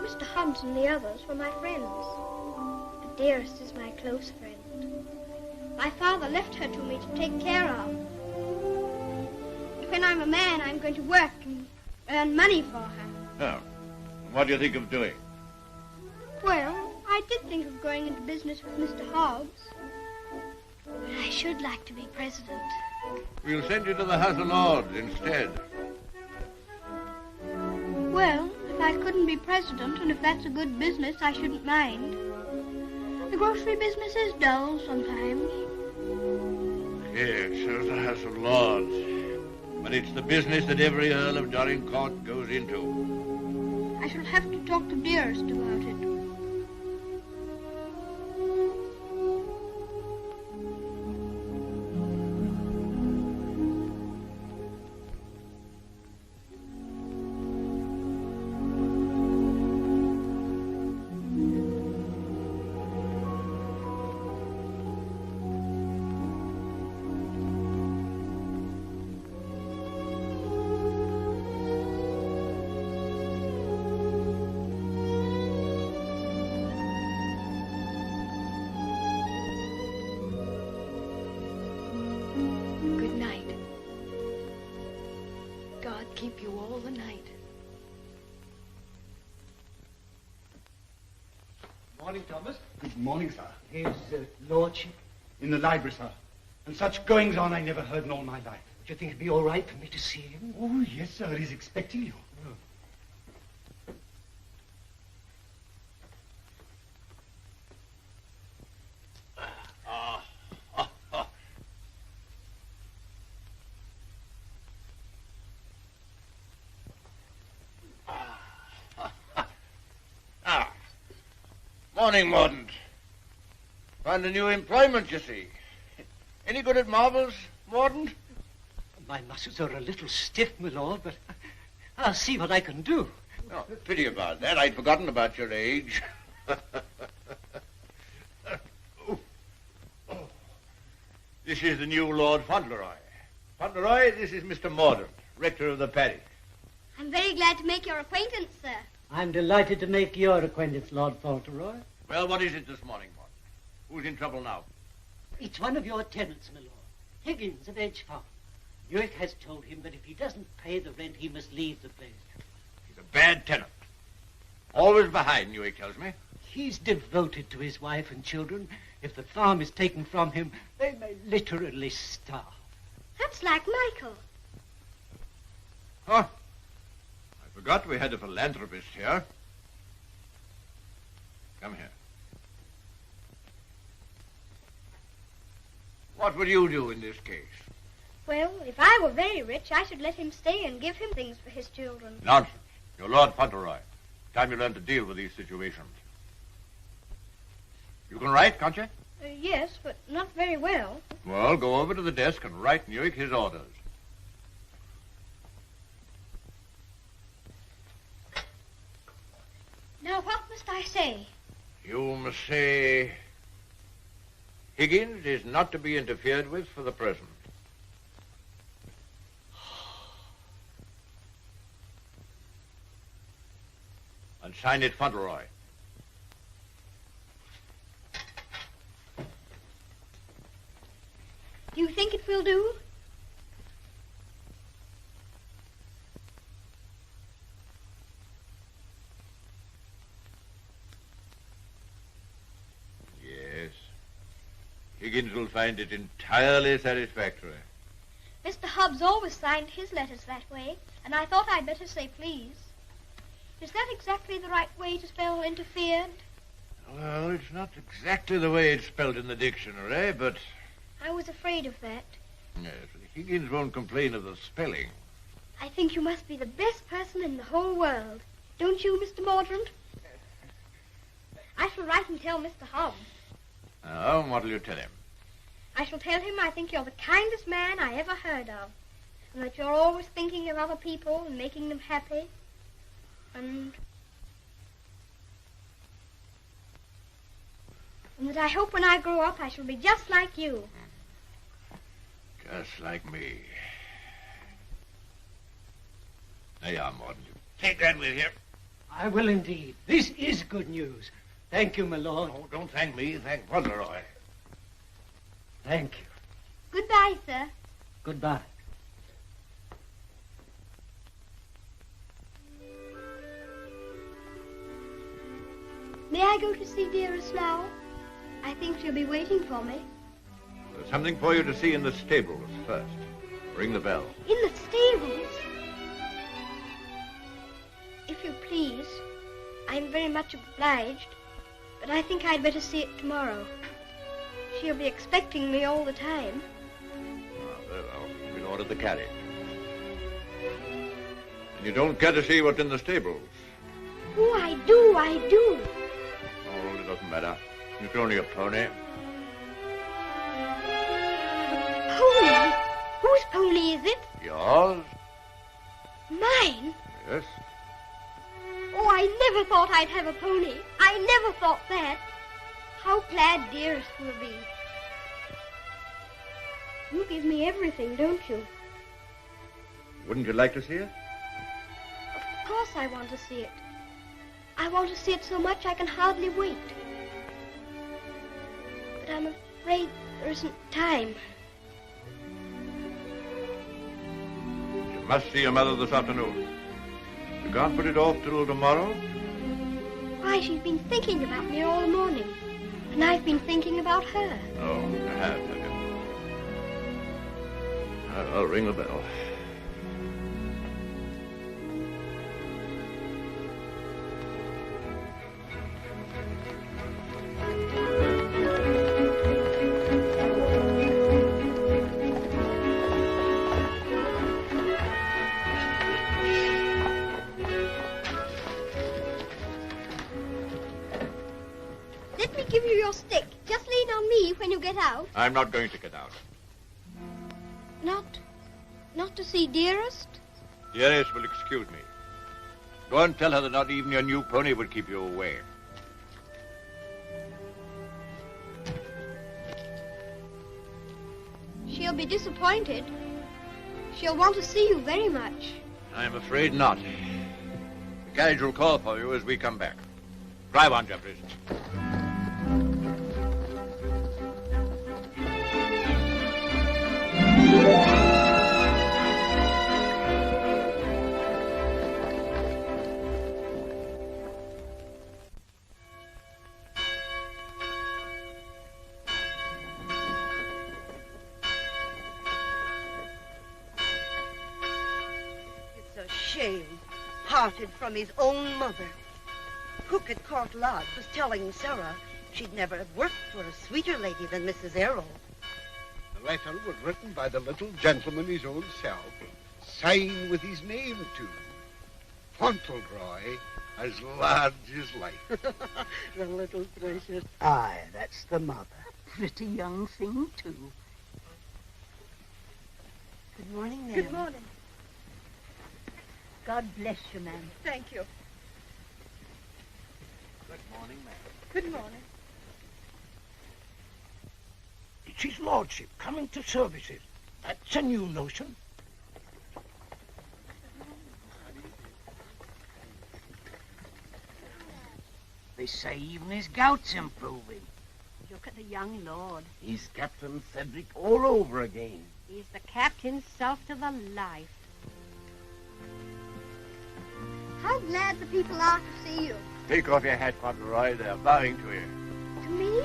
Mr. Hobbs and the others were my friends. But Dearest is my close friend. My father left her to me to take care of. When I'm a man, I'm going to work and earn money for her. Oh, what do you think of doing? Well, I did think of going into business with Mr. Hobbs. But I should like to be president. We'll send you to the House of Lords instead. Well, if I couldn't be president, and if that's a good business, I shouldn't mind. The grocery business is dull sometimes. Yes, so's the House of Lords. But it's the business that every Earl of Dorincourt goes into. I shall have to talk to Dearest about it. Keep you all the night. Morning, Thomas. Good morning, sir. His lordship? In the library, sir. And such goings on I never heard in all my life. Do you think it'd be all right for me to see him? Oh, yes, sir. He's expecting you. Morning, Mordaunt. Found a new employment, you see. Any good at marbles, Mordaunt? My muscles are a little stiff, my lord, but I'll see what I can do. Oh, pity about that. I'd forgotten about your age. This is the new Lord Fauntleroy. Fauntleroy, this is Mr. Mordaunt, rector of the parish. I'm very glad to make your acquaintance, sir. I'm delighted to make your acquaintance, Lord Fauntleroy. Well, what is it this morning, Mordaunt? Who's in trouble now? It's one of your tenants, my lord. Higgins of Edge Farm. Newick has told him that if he doesn't pay the rent, he must leave the place. He's a bad tenant. Always behind, Newick tells me. He's devoted to his wife and children. If the farm is taken from him, they may literally starve. That's like Michael. Huh? I forgot we had a philanthropist here. Come here. What will you do in this case? Well, if I were very rich, I should let him stay and give him things for his children. Nonsense. You're Lord Fauntleroy. Time you learn to deal with these situations. You can write, can't you? Yes, but not very well. Well, go over to the desk and write Newick his orders. Now, what must I say? You must say, Higgins is not to be interfered with for the present. And sign it Fauntleroy. Do you think it will do? Yes. Higgins will find it entirely satisfactory. Mr. Hobbs always signed his letters that way, and I thought I'd better say please. Is that exactly the right way to spell interfered? Well, it's not exactly the way it's spelled in the dictionary, but... I was afraid of that. Yes, Higgins won't complain of the spelling. I think you must be the best person in the whole world. Don't you, Mr. Mordaunt? I shall write and tell Mr. Hobbs. Oh, what'll you tell him? I shall tell him I think you're the kindest man I ever heard of, and that you're always thinking of other people and making them happy, and that I hope when I grow up I shall be just like you. Just like me. There you are, Mordaunt. Take that with you. I will indeed. This is good news. Thank you, my lord. Oh, don't thank me. Thank Fauntleroy. Thank you. Goodbye, sir. Goodbye. May I go to see Dearest now? I think she'll be waiting for me. There's something for you to see in the stables first. Ring the bell. In the stables? If you please, I'm very much obliged, but I think I'd better see it tomorrow. She'll be expecting me all the time. Oh, very well. We'll order the carriage. And you don't care to see what's in the stables? Oh, I do, I do. Oh, it doesn't matter. It's only a pony. Pony? Whose pony is it? Yours? Mine? Yes. Oh, I never thought I'd have a pony. I never thought that. How glad Dearest will be. You give me everything, don't you? Wouldn't you like to see it? Of course I want to see it. I want to see it so much I can hardly wait. But I'm afraid there isn't time. You must see your mother this afternoon. You can't put it off till tomorrow? Why, she's been thinking about me all the morning. And I've been thinking about her. Oh, you have you? I'll ring the bell. Let me give you your stick. Just lean on me when you get out. I'm not going to get out. Not to see Dearest? Dearest will excuse me. Go and tell her that not even your new pony would keep you away. She'll be disappointed. She'll want to see you very much. I'm afraid not. The carriage will call for you as we come back. Drive on, Jeffries. It's a shame. Parted from his own mother. Cook at Court Lodge was telling Sarah she'd never have worked for a sweeter lady than Mrs. Errol. The letter was written by the little gentleman his own self, signed with his name too. Fauntleroy, as large as life. The little precious. Aye, that's the mother. Pretty young thing, too. Good morning, ma'am. Good morning. God bless you, ma'am. Thank you. Good morning, ma'am. Good morning. It's his lordship coming to services. That's a new notion. They say even his gout's improving. Look at the young lord. He's Captain Cedric all over again. He's the captain's self to the life. How glad the people are to see you. Take off your hat, Fauntleroy. They're bowing to you. To me?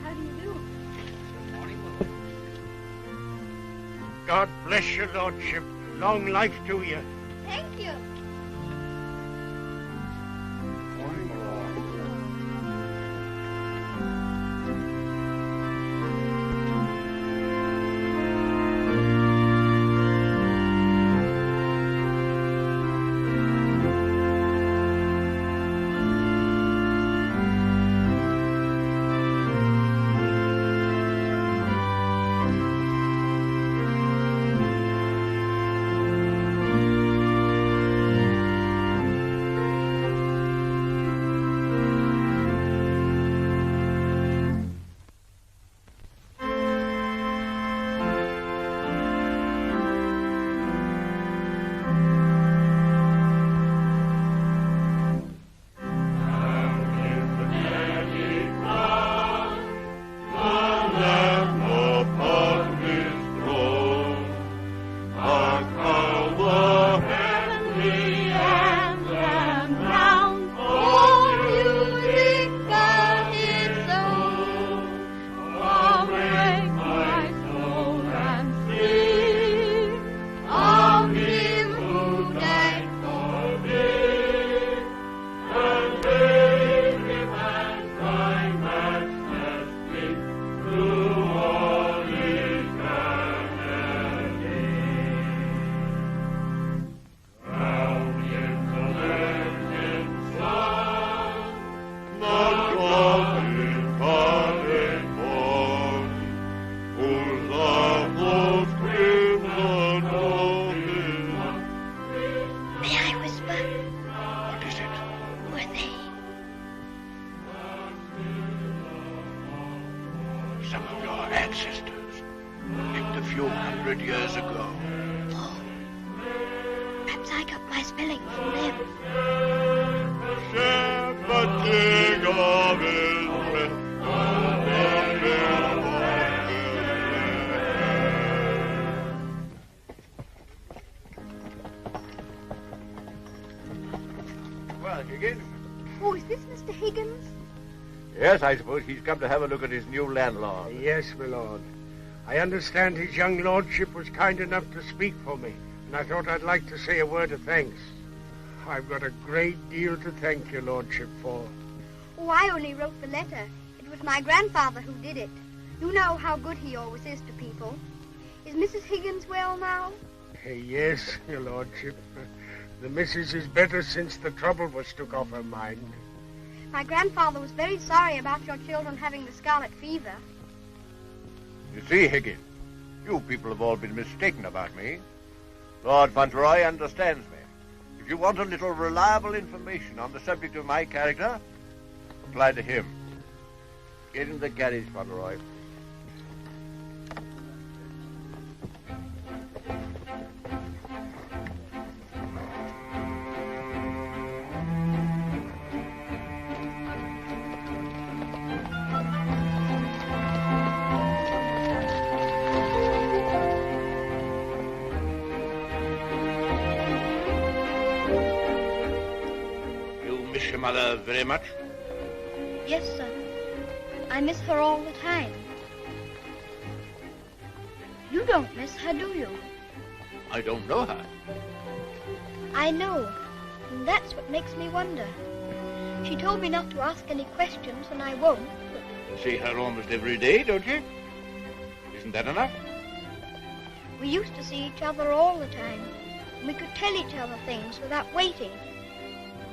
How do you do? God bless your lordship. Long life to you. Thank you. Oh, is this Mr. Higgins? Yes, I suppose he's come to have a look at his new landlord. Yes, my lord. I understand his young lordship was kind enough to speak for me, and I thought I'd like to say a word of thanks. I've got a great deal to thank your lordship for. Oh, I only wrote the letter. It was my grandfather who did it. You know how good he always is to people. Is Mrs. Higgins well now? Yes, your lordship. The missus is better since the trouble was took off her mind. My grandfather was very sorry about your children having the scarlet fever. You see, Higgins, you people have all been mistaken about me. Lord Fauntleroy understands me. If you want a little reliable information on the subject of my character, apply to him. Get in the carriage, Fauntleroy. Mother very much? Yes, sir. I miss her all the time. You don't miss her, do you? I don't know her. I know, and that's what makes me wonder. She told me not to ask any questions, and I won't, but See her almost every day, don't you? Isn't that enough? We used to see each other all the time. And we could tell each other things without waiting.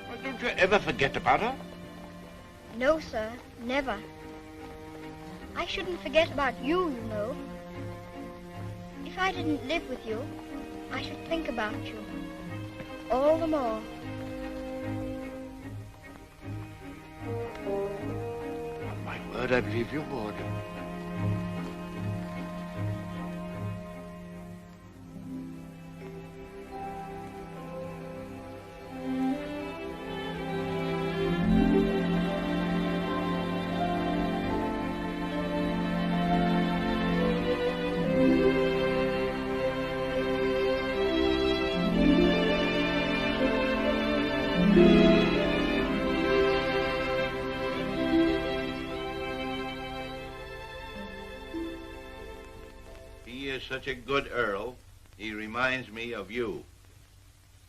Well, don't you ever forget about her? No, sir, never. I shouldn't forget about you, you know. If I didn't live with you, I should think about you. All the more. On my word, I believe you would. Such a good Earl, he reminds me of you.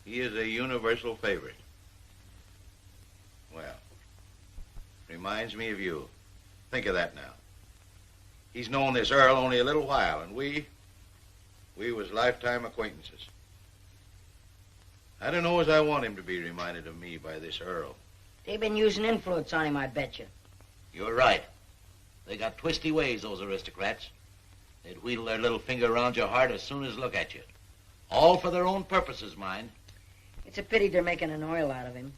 He is a universal favorite. Well, reminds me of you. Think of that now. He's known this Earl only a little while, and we was lifetime acquaintances. I don't know as I want him to be reminded of me by this Earl. They've been using influence on him, I bet you. You're right. They got twisty ways, those aristocrats. They'd wheedle their little finger around your heart as soon as look at you. All for their own purposes, mind. It's a pity they're making an oil out of him.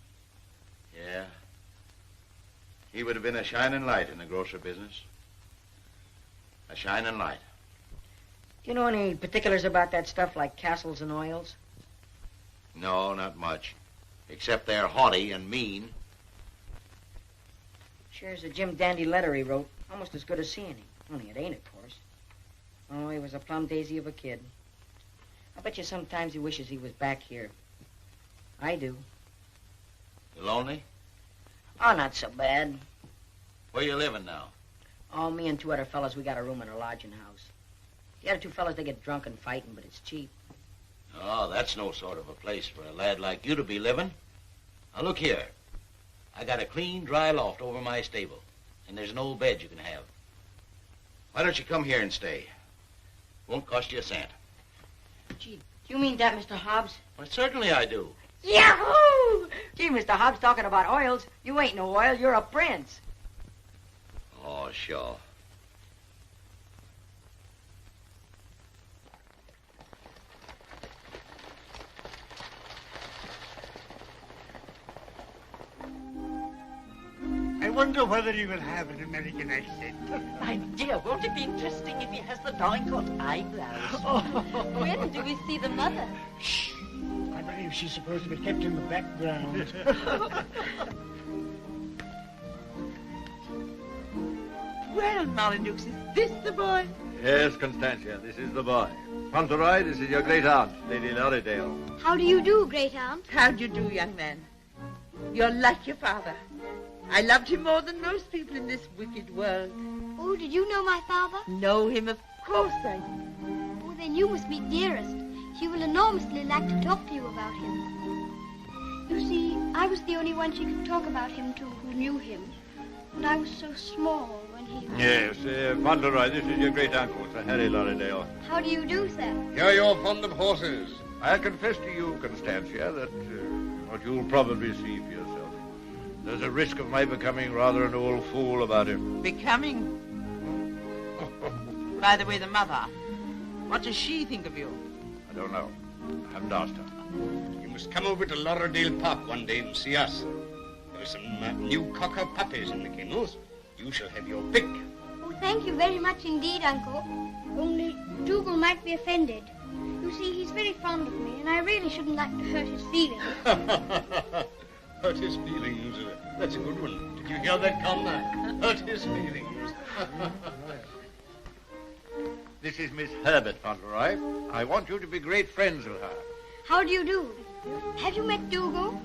Yeah. He would have been a shining light in the grocer business. A shining light. Do you know any particulars about that stuff like castles and oils? No, not much. Except they're haughty and mean. Sure is a Jim Dandy letter he wrote. Almost as good as seeing him. Only it ain't, of course. Oh, he was a plum daisy of a kid. I bet you sometimes he wishes he was back here. I do. You lonely? Oh, not so bad. Where you living now? Oh, me and two other fellas, we got a room in a lodging house. The other two fellas, they get drunk and fighting, but it's cheap. Oh, that's no sort of a place for a lad like you to be living. Now, look here. I got a clean, dry loft over my stable, and there's no bed you can have. Why don't you come here and stay? Won't cost you a cent. Gee, do you mean that, Mr. Hobbs? Well, certainly I do. Yahoo! Gee, Mr. Hobbs, talking about oils. You ain't no oil, you're a prince. Oh, sure. I wonder whether he will have an American accent. My dear, won't it be interesting if he has the Dorincourt eyebrows? When do we see the mother? Shh. I believe she's supposed to be kept in the background. Well, Molyneux, is this the boy? Yes, Constantia, this is the boy. Fauntleroy, this is your great aunt, Lady Lorridale. How do you do, great aunt? How do you do, young man? You're like your father. I loved him more than most people in this wicked world. Oh, did you know my father? Know him? Of course I do. Oh, then you must meet dearest. She will enormously like to talk to you about him. You see, I was the only one she could talk about him to who knew him. And I was so small when he... Yes, Fauntleroy, this is your great-uncle, Sir Harry Lorridale. How do you do, sir? Here you're fond of horses. I'll confess to you, Constantia, that what you'll probably see for yourself. There's a risk of my becoming rather an old fool about him. Becoming? By the way, the mother, what does she think of you? I don't know. I haven't asked her. You must come over to Lorridale Park one day and see us. There are some new cocker puppies in the kennels. You shall have your pick. Oh, thank you very much indeed, Uncle. Only Dougal might be offended. You see, he's very fond of me, and I really shouldn't like to hurt his feelings. Hurt his feelings. That's a good one. Did you hear that, Conner? Hurt his feelings. This is Miss Herbert, Fauntleroy. I want you to be great friends with her. How do you do? Have you met Dougal?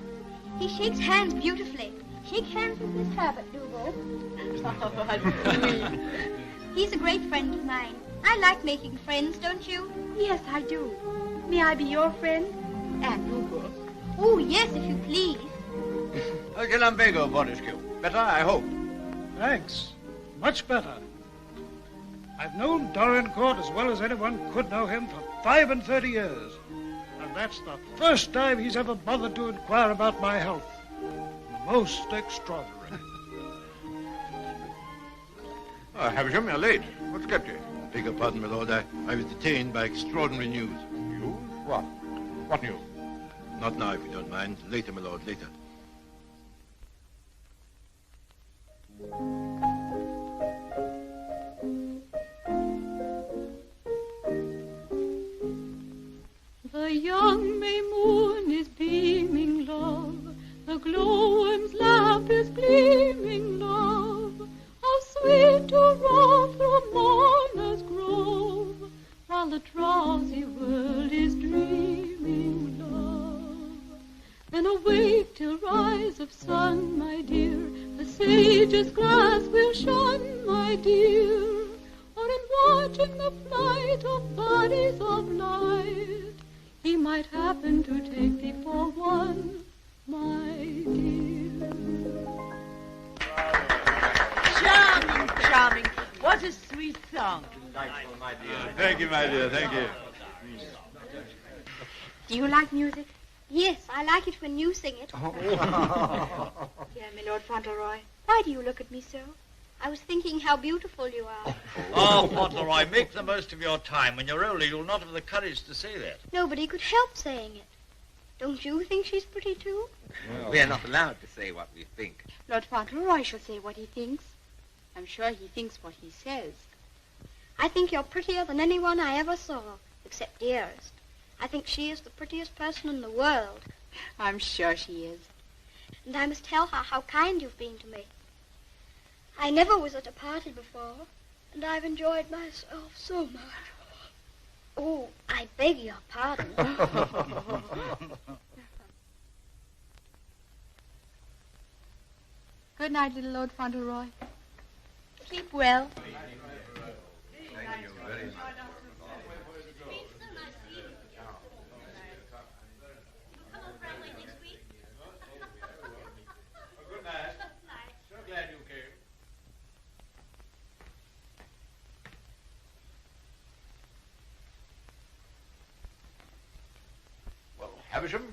He shakes hands beautifully. Shake hands with Miss Herbert, Dougal. He's a great friend of mine. I like making friends, don't you? Yes, I do. May I be your friend? And Dougal. Oh, yes, if you please. How can Lumbago, Fortescue? Better, I hope. Thanks. much better. I've known Dorincourt as well as anyone could know him for 35 years. And that's the first time he's ever bothered to inquire about my health. Most extraordinary. Havisham, you're late. What's kept you? Beg your pardon, my lord. I was detained by extraordinary news. News? What? What news? Not now, if you don't mind. Later, my lord, later. The young May moon is beaming, love. The glowworm's lamp is gleaming, love. How sweet to roam through Mourner's Grove, while the drowsy world is dreaming, love. Then awake till rise of sun, my dear. The sage's glass will shun, my dear. Or in watching the flight of bodies of light, he might happen to take thee for one, my dear. Charming, charming. What a sweet song. Delightful, my dear. Thank you, my dear. Thank you. Do you like music? Yes, I like it when you sing it. Dear my Lord Fauntleroy. Why do you look at me so? I was thinking how beautiful you are. Oh, Fauntleroy, make the most of your time. When you're older, you'll not have the courage to say that. Nobody could help saying it. Don't you think she's pretty, too? Well, we are not allowed to say what we think. Lord Fauntleroy shall say what he thinks. I'm sure he thinks what he says. I think you're prettier than anyone I ever saw, except Dearest. I think she is the prettiest person in the world. I'm sure she is. And I must tell her how kind you've been to me. I never was at a party before, and I've enjoyed myself so much. Oh, I beg your pardon. Good night, little Lord Fauntleroy. Sleep well. Thank you very much. Good night. So glad you came. Well, Havisham,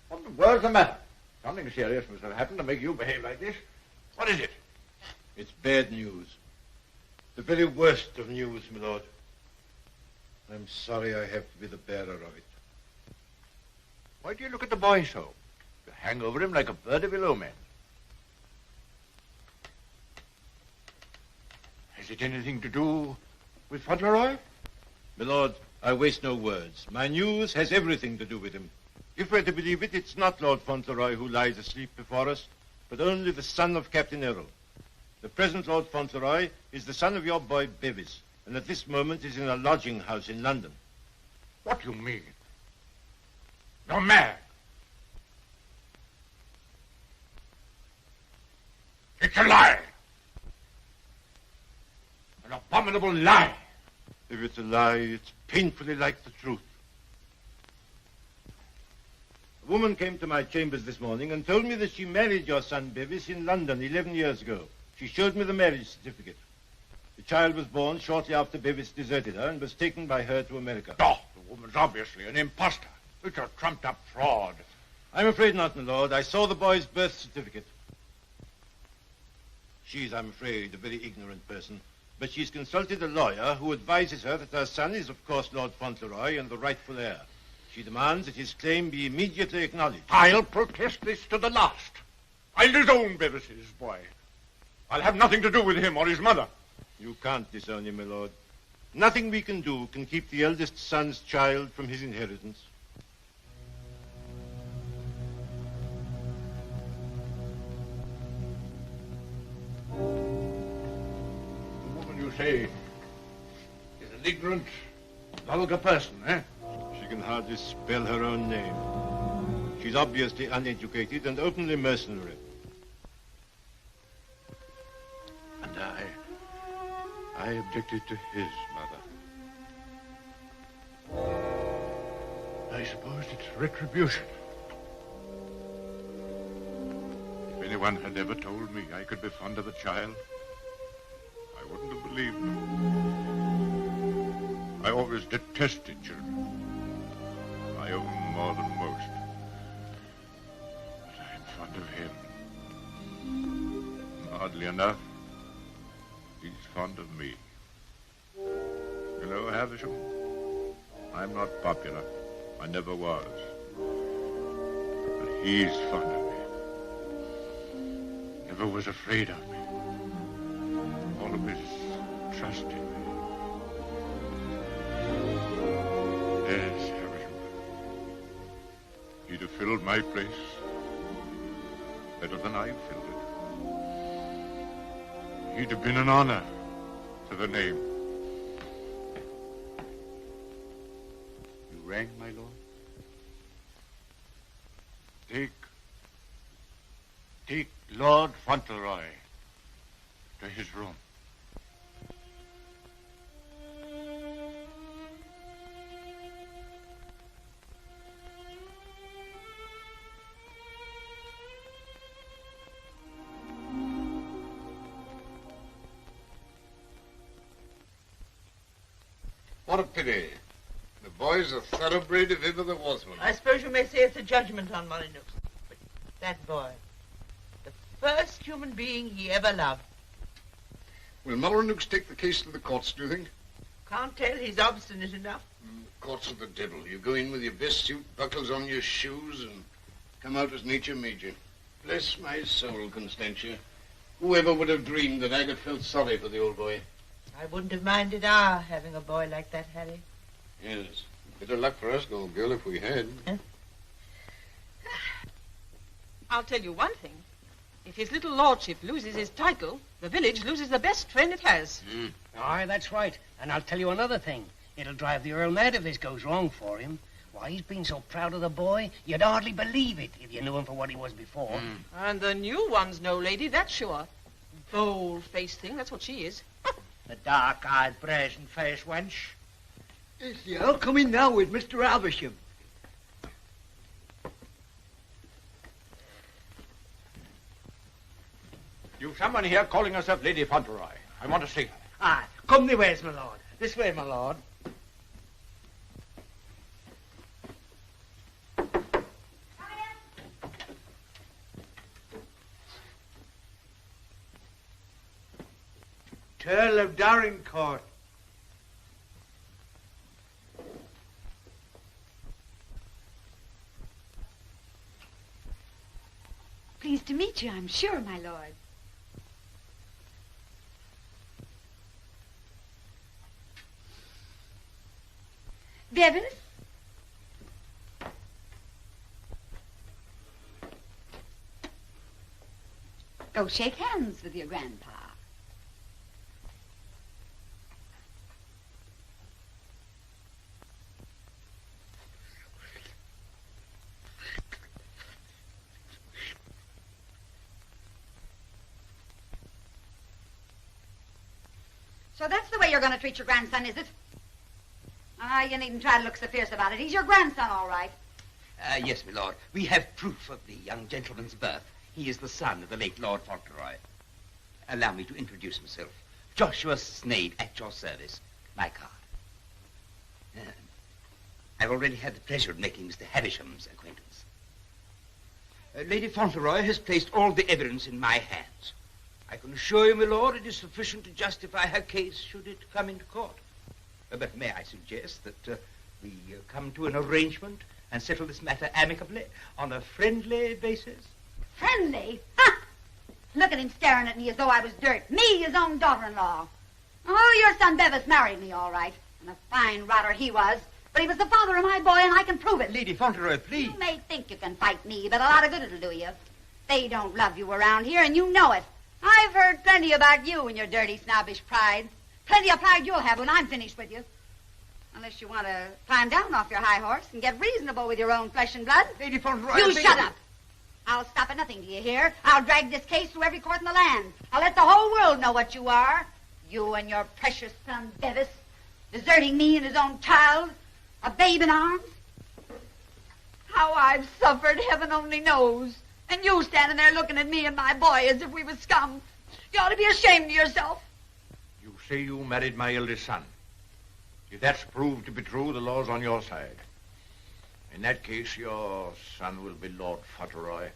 what the world's the matter? Something serious must have happened to make you behave like this. What is it? It's bad news. The very worst of news, my lord. I'm sorry I have to be the bearer of it. Why do you look at the boy so? You hang over him like a bird of ill omen. Has it anything to do with Fauntleroy? My lord, I waste no words. My news has everything to do with him. If we're to believe it, it's not Lord Fauntleroy who lies asleep before us, but only the son of Captain Errol. The present Lord Fauntleroy is the son of your boy Bevis, and at this moment is in a lodging house in London. What do you mean? You're mad. It's a lie. An abominable lie. If it's a lie, it's painfully like the truth. A woman came to my chambers this morning and told me that she married your son Bevis in London 11 years ago. She showed me the marriage certificate. The child was born shortly after Bevis deserted her and was taken by her to America. Oh, the woman's obviously an impostor. It's a trumped-up fraud. I'm afraid not, my lord. I saw the boy's birth certificate. She's, I'm afraid, a very ignorant person, but she's consulted a lawyer who advises her that her son is, of course, Lord Fauntleroy and the rightful heir. She demands that his claim be immediately acknowledged. I'll protest this to the last. I'll disown Bevis's boy. I'll have nothing to do with him or his mother. You can't disown him, my lord. Nothing we can do can keep the eldest son's child from his inheritance. The woman you say is an ignorant, vulgar person, eh? She can hardly spell her own name. She's obviously uneducated and openly mercenary. And I objected to his mother. I suppose it's retribution. If anyone had ever told me I could be fond of a child, I wouldn't have believed them. I always detested children. My own more than most. But I'm fond of him. Oddly enough, he's fond of me. You know, Havisham, I'm not popular. I never was. But he's fond of me. Never was afraid of me. Always trusted me. Yes, Havisham. He'd have filled my place better than I filled it. He'd have been an honor to the name. You rang, my lord? Take Lord Fauntleroy to his room. What a pity. The boy's a thoroughbred if ever there was one. I suppose you may say it's a judgment on Molyneux. But that boy, the first human being he ever loved. Will Molyneux take the case to the courts, do you think? Can't tell. He's obstinate enough. Courts are the devil. You go in with your best suit, buckles on your shoes, and come out as nature made you. Bless my soul, Constantia. Whoever would have dreamed that I'd have felt sorry for the old boy? I wouldn't have minded our having a boy like that, Harry. Yes. Bit of luck for us, old girl, if we had. Huh? I'll tell you one thing. If his little lordship loses his title, the village loses the best friend it has. Aye, that's right. And I'll tell you another thing. It'll drive the Earl mad if this goes wrong for him. Why, he's been so proud of the boy, you'd hardly believe it if you knew him for what he was before. And the new one's no lady, that's sure. Bold-faced thing, that's what she is. The dark-eyed, brazen-faced wench. Is the Earl coming now with Mr. Havisham? You've someone here calling herself Lady Fauntleroy. I want to see her. Aye, come the ways, my lord. This way, my lord. Earl of Dorincourt. Pleased to meet you, I'm sure, my lord. Bevis? Go shake hands with your grandpa. So that's the way you're going to treat your grandson, is it? Ah, you needn't try to look so fierce about it. He's your grandson, all right. Yes, my lord. We have proof of the young gentleman's birth. He is the son of the late Lord Fauntleroy. Allow me to introduce myself. Joshua Sneyd, at your service. My card. I've already had the pleasure of making Mr. Havisham's acquaintance. Lady Fauntleroy has placed all the evidence in my hands. I can assure you, my lord, it is sufficient to justify her case should it come into court. But may I suggest that we come to an arrangement and settle this matter amicably on a friendly basis? Friendly? Ha! Look at him staring at me as though I was dirt. Me, his own daughter-in-law. Oh, your son Bevis married me, all right. And a fine rotter he was. But he was the father of my boy, and I can prove it. Lady Fauntleroy, please. You may think you can fight me, but a lot of good it'll do you. They don't love you around here, and you know it. I've heard plenty about you and your dirty, snobbish pride. Plenty of pride you'll have when I'm finished with you. Unless you want to climb down off your high horse and get reasonable with your own flesh and blood. Lady Fauntleroy... You shut up. I'll stop at nothing, do you hear? I'll drag this case through every court in the land. I'll let the whole world know what you are. You and your precious son, Bevis, deserting me and his own child, a babe in arms. How I've suffered, heaven only knows. And you standing there looking at me and my boy as if we were scum. You ought to be ashamed of yourself. say you married my eldest son. If that's proved to be true, the law's on your side. In that case, your son will be Lord Fauntleroy,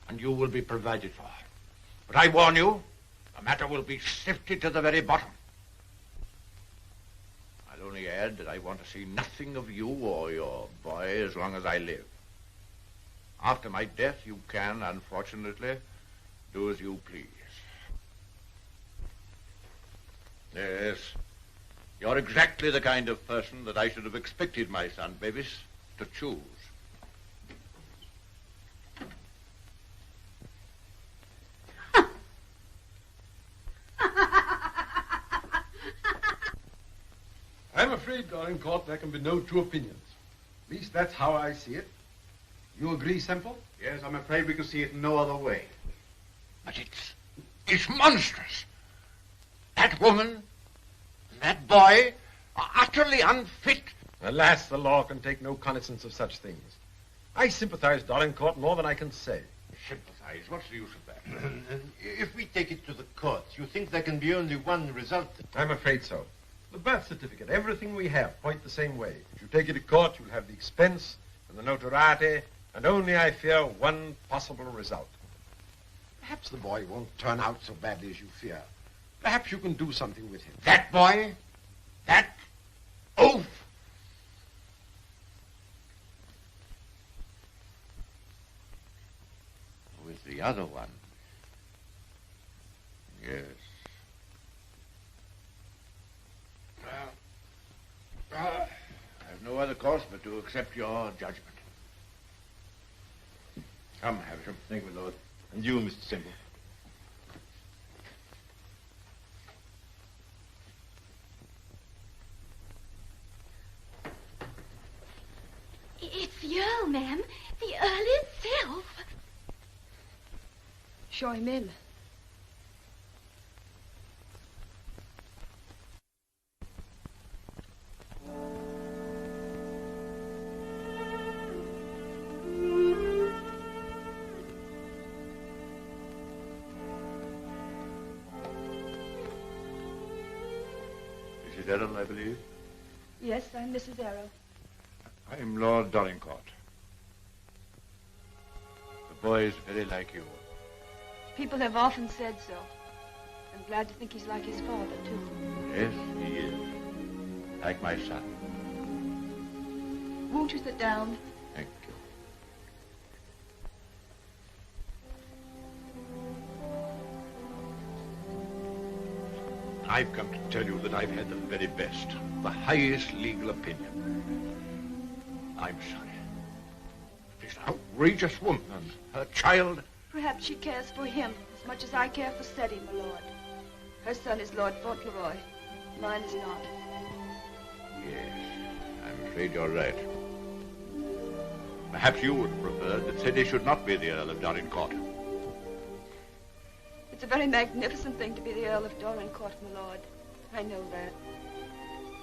and you will be provided for. But I warn you, the matter will be sifted to the very bottom. I'll only add that I want to see nothing of you or your boy as long as I live. After my death, you can, unfortunately, do as you please. Yes, you're exactly the kind of person that I should have expected my son, Bevis, to choose. I'm afraid, Dorincourt, there can be no two opinions. At least that's how I see it. You agree, Semple? Yes, I'm afraid we can see it no other way. But it's monstrous. That woman, that boy, are utterly unfit. Alas, the law can take no cognizance of such things. I sympathize, Dorincourt, more than I can say. Sympathize? What's the use of that? If we take it to the courts, you think there can be only one result? I'm afraid so. The birth certificate, everything we have, point the same way. If you take it to court, you'll have the expense and the notoriety, and only, I fear, one possible result. Perhaps the boy won't turn out so badly as you fear. Perhaps you can do something with him. That boy? That oaf? With the other one? Yes. I've no other course but to accept your judgment. Come, Havisham. Thank you, Lord. And you, Mr. Semple. It's the Earl, ma'am. The Earl himself. Show him in. Mrs. Errol, I believe? Yes, I'm Mrs. Errol. I'm Lord Dorincourt. The boy is very like you. People have often said so. I'm glad to think he's like his father, too. Yes, he is. Like my son. Won't you sit down? Thank you. I've come to tell you that I've had the very best, the highest legal opinion. I'm sorry. This outrageous woman and her child. Perhaps she cares for him as much as I care for Ceddie, my lord. Her son is Lord Fauntleroy. Mine is not. Yes, I'm afraid you're right. Perhaps you would prefer that Ceddie should not be the Earl of Dorincourt. It's a very magnificent thing to be the Earl of Dorincourt, my lord. I know that.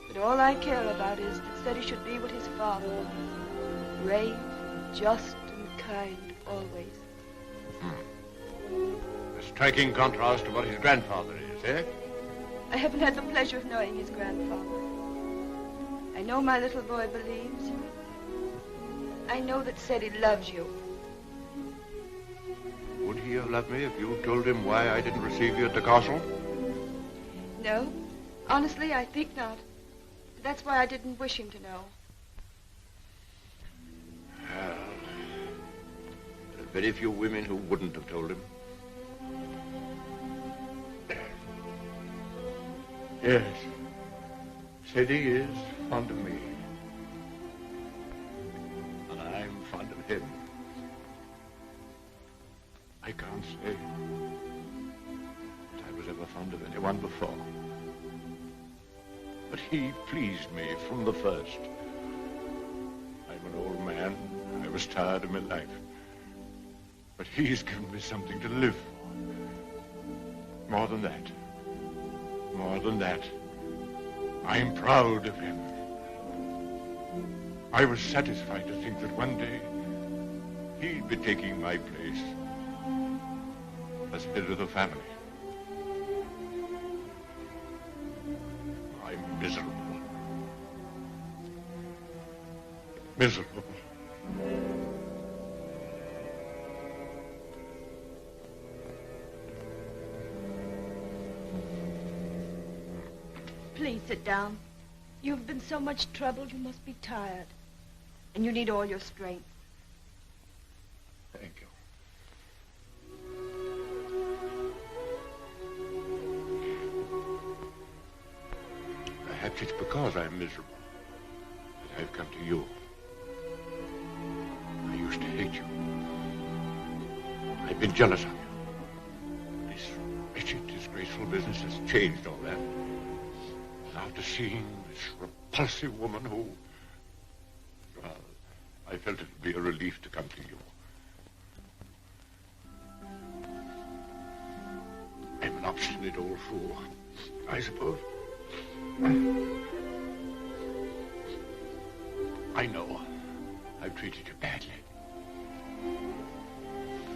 But all I care about is that Ceddie should be what his father was. Brave, just, and kind, always. A striking contrast to what his grandfather is, eh? I haven't had the pleasure of knowing his grandfather. I know my little boy believes you. I know that Ceddie loves you. Would he have loved me if you told him why I didn't receive you at the castle? No. Honestly, I think not. That's why I didn't wish him to know. Well, there are very few women who wouldn't have told him. Yes, Ceddie is fond of me. And I'm fond of him. I can't say that I was ever fond of anyone before. But he pleased me from the first. I'm an old man. I was tired of my life. But he's given me something to live for. More than that. More than that. I'm proud of him. I was satisfied to think that one day he'd be taking my place as head of the family. Miserable. Miserable. Please sit down. You've been so much troubled, you must be tired. And you need all your strength. Thank you. Perhaps it's because I'm miserable that I've come to you. I used to hate you. I've been jealous of you. This wretched, disgraceful business has changed all that. After seeing this repulsive woman who... Well, I felt it would be a relief to come to you. I'm an obstinate old fool, I suppose. I know I've treated you badly.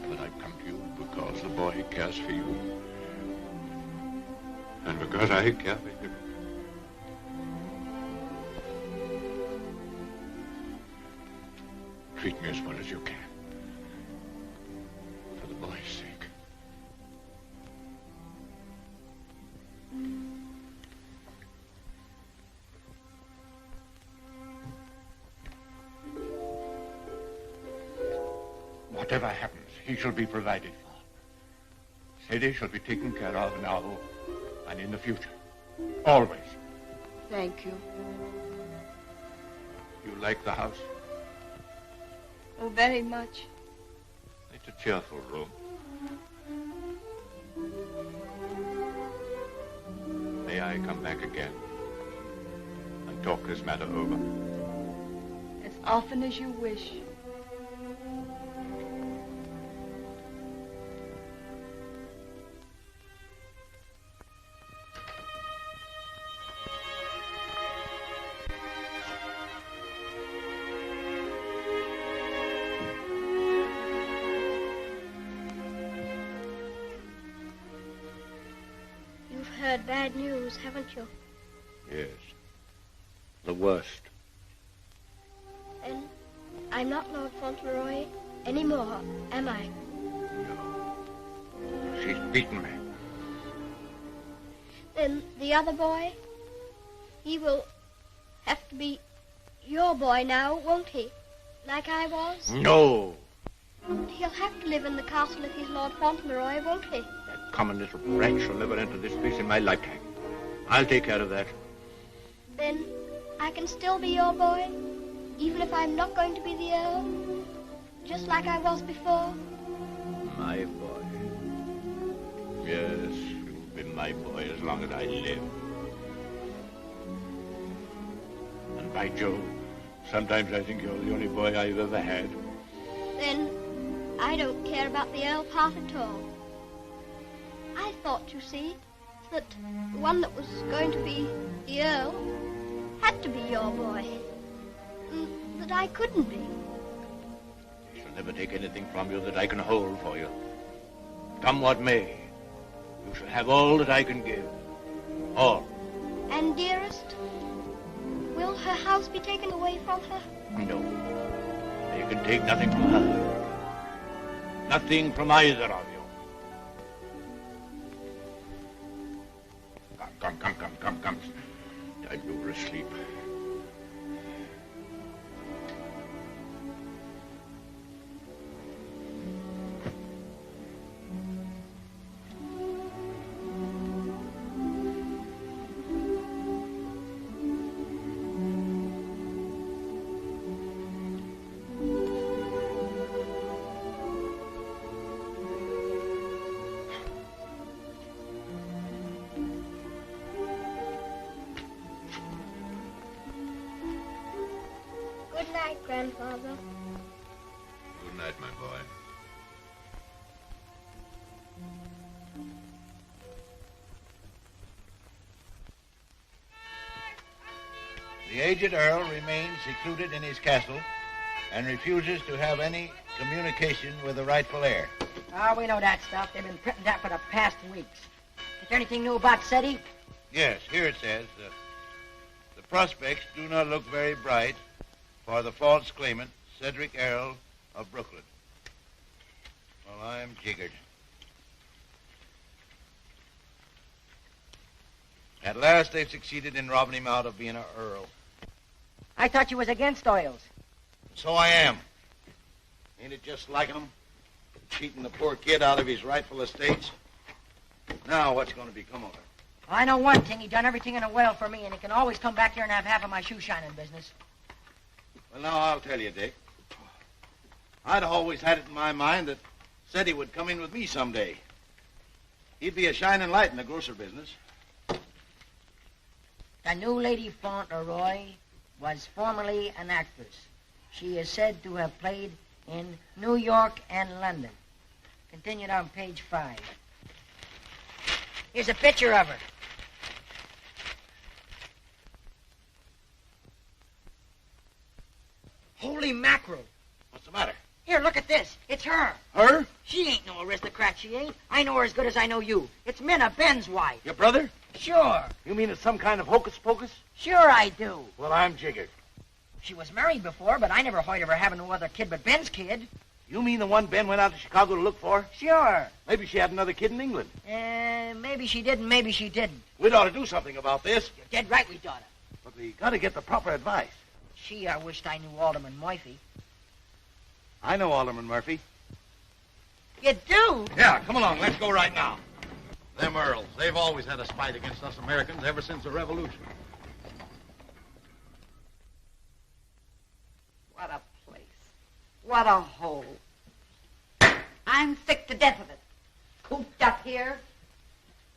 But I've come to you because the boy cares for you. And because I care for him. Treat me as well as you can. For the boy's sake. Whatever happens, he shall be provided for. Ceddie shall be taken care of now and in the future. Always. Thank you. You like the house? Oh, very much. It's a cheerful room. May I come back again and talk this matter over? As often as you wish. Bad news, haven't you? Yes. The worst. And I'm not Lord Fauntleroy anymore, am I? No. She's beaten me. Then the other boy, he will have to be your boy now, won't he? Like I was? No. He'll have to live in the castle if he's Lord Fauntleroy, won't he? Common little brat shall never enter this place in my lifetime. I'll take care of that. Then I can still be your boy, even if I'm not going to be the Earl, just like I was before. My boy. Yes, you'll be my boy as long as I live. And by Jove, sometimes I think you're the only boy I've ever had. Then I don't care about the Earl part at all. I thought, you see, that the one that was going to be the Earl had to be your boy. That I couldn't be. I shall never take anything from you that I can hold for you. Come what may, you shall have all that I can give. All. And dearest, will her house be taken away from her? No. You can take nothing from her. Nothing from either of you. Come. Time you were asleep. Good night, Grandfather. Good night, my boy. The aged Earl remains secluded in his castle and refuses to have any communication with the rightful heir. Oh, we know that stuff. They've been printing that for the past weeks. Is there anything new about Ceddie? Yes, here it says, The prospects do not look very bright for the false claimant, Cedric Errol of Brooklyn. Well, I'm jiggered. At last they've succeeded in robbing him out of being an earl. I thought you was against oils. So I am. Ain't it just like him? Cheating the poor kid out of his rightful estates. Now what's going to become of her? I know one thing. He done everything in a well for me, and he can always come back here and have half of my shoe shining business. Well, now I'll tell you, Dick. I'd always had it in my mind that Ceddie would come in with me someday. He'd be a shining light in the grocer business. The new Lady Fauntleroy was formerly an actress. She is said to have played in New York and London. Continued on page 5. Here's a picture of her. Holy mackerel. What's the matter? Here, look at this. It's her. Her? She ain't no aristocrat, she ain't. I know her as good as I know you. It's Minna, Ben's wife. Your brother? Sure. You mean it's some kind of hocus pocus? Sure I do. Well, I'm jiggered. She was married before, but I never heard of her having no other kid but Ben's kid. You mean the one Ben went out to Chicago to look for? Sure. Maybe she had another kid in England. Maybe she did and maybe she didn't. We'd ought to do something about this. You're dead right we ought to. But we got to get the proper advice. Gee, I wished I knew Alderman Murphy. I know Alderman Murphy. You do? Yeah, come along. Let's go right now. Them Earls, they've always had a spite against us Americans ever since the Revolution. What a place. What a hole. I'm sick to death of it. Cooped up here,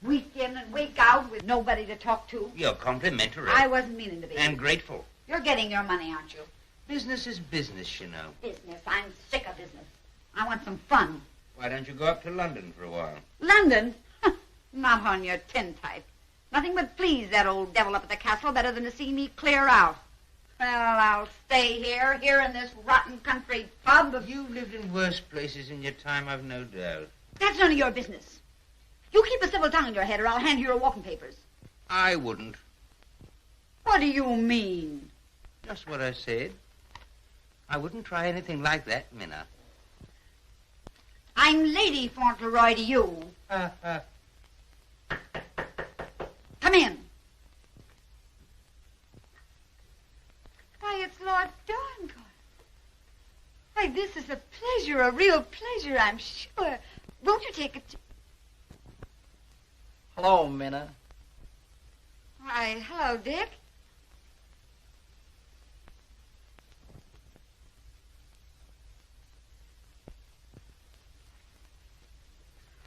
week in and week out with nobody to talk to. You're complimentary. I wasn't meaning to be. And grateful. You're getting your money, aren't you? Business is business, you know. Business. I'm sick of business. I want some fun. Why don't you go up to London for a while? London? Not on your tintype. Nothing but please that old devil up at the castle better than to see me clear out. Well, I'll stay here in this rotten country pub. You've lived in worse places in your time, I've no doubt. That's none of your business. You keep a civil tongue in your head or I'll hand you your walking papers. I wouldn't. What do you mean? Just what I said. I wouldn't try anything like that, Minna. I'm Lady Fauntleroy to you. Come in. Why, it's Lord Dorincourt. Why, this is a pleasure, a real pleasure, I'm sure. Won't you take a... Hello, Minna. Why, hello, Dick.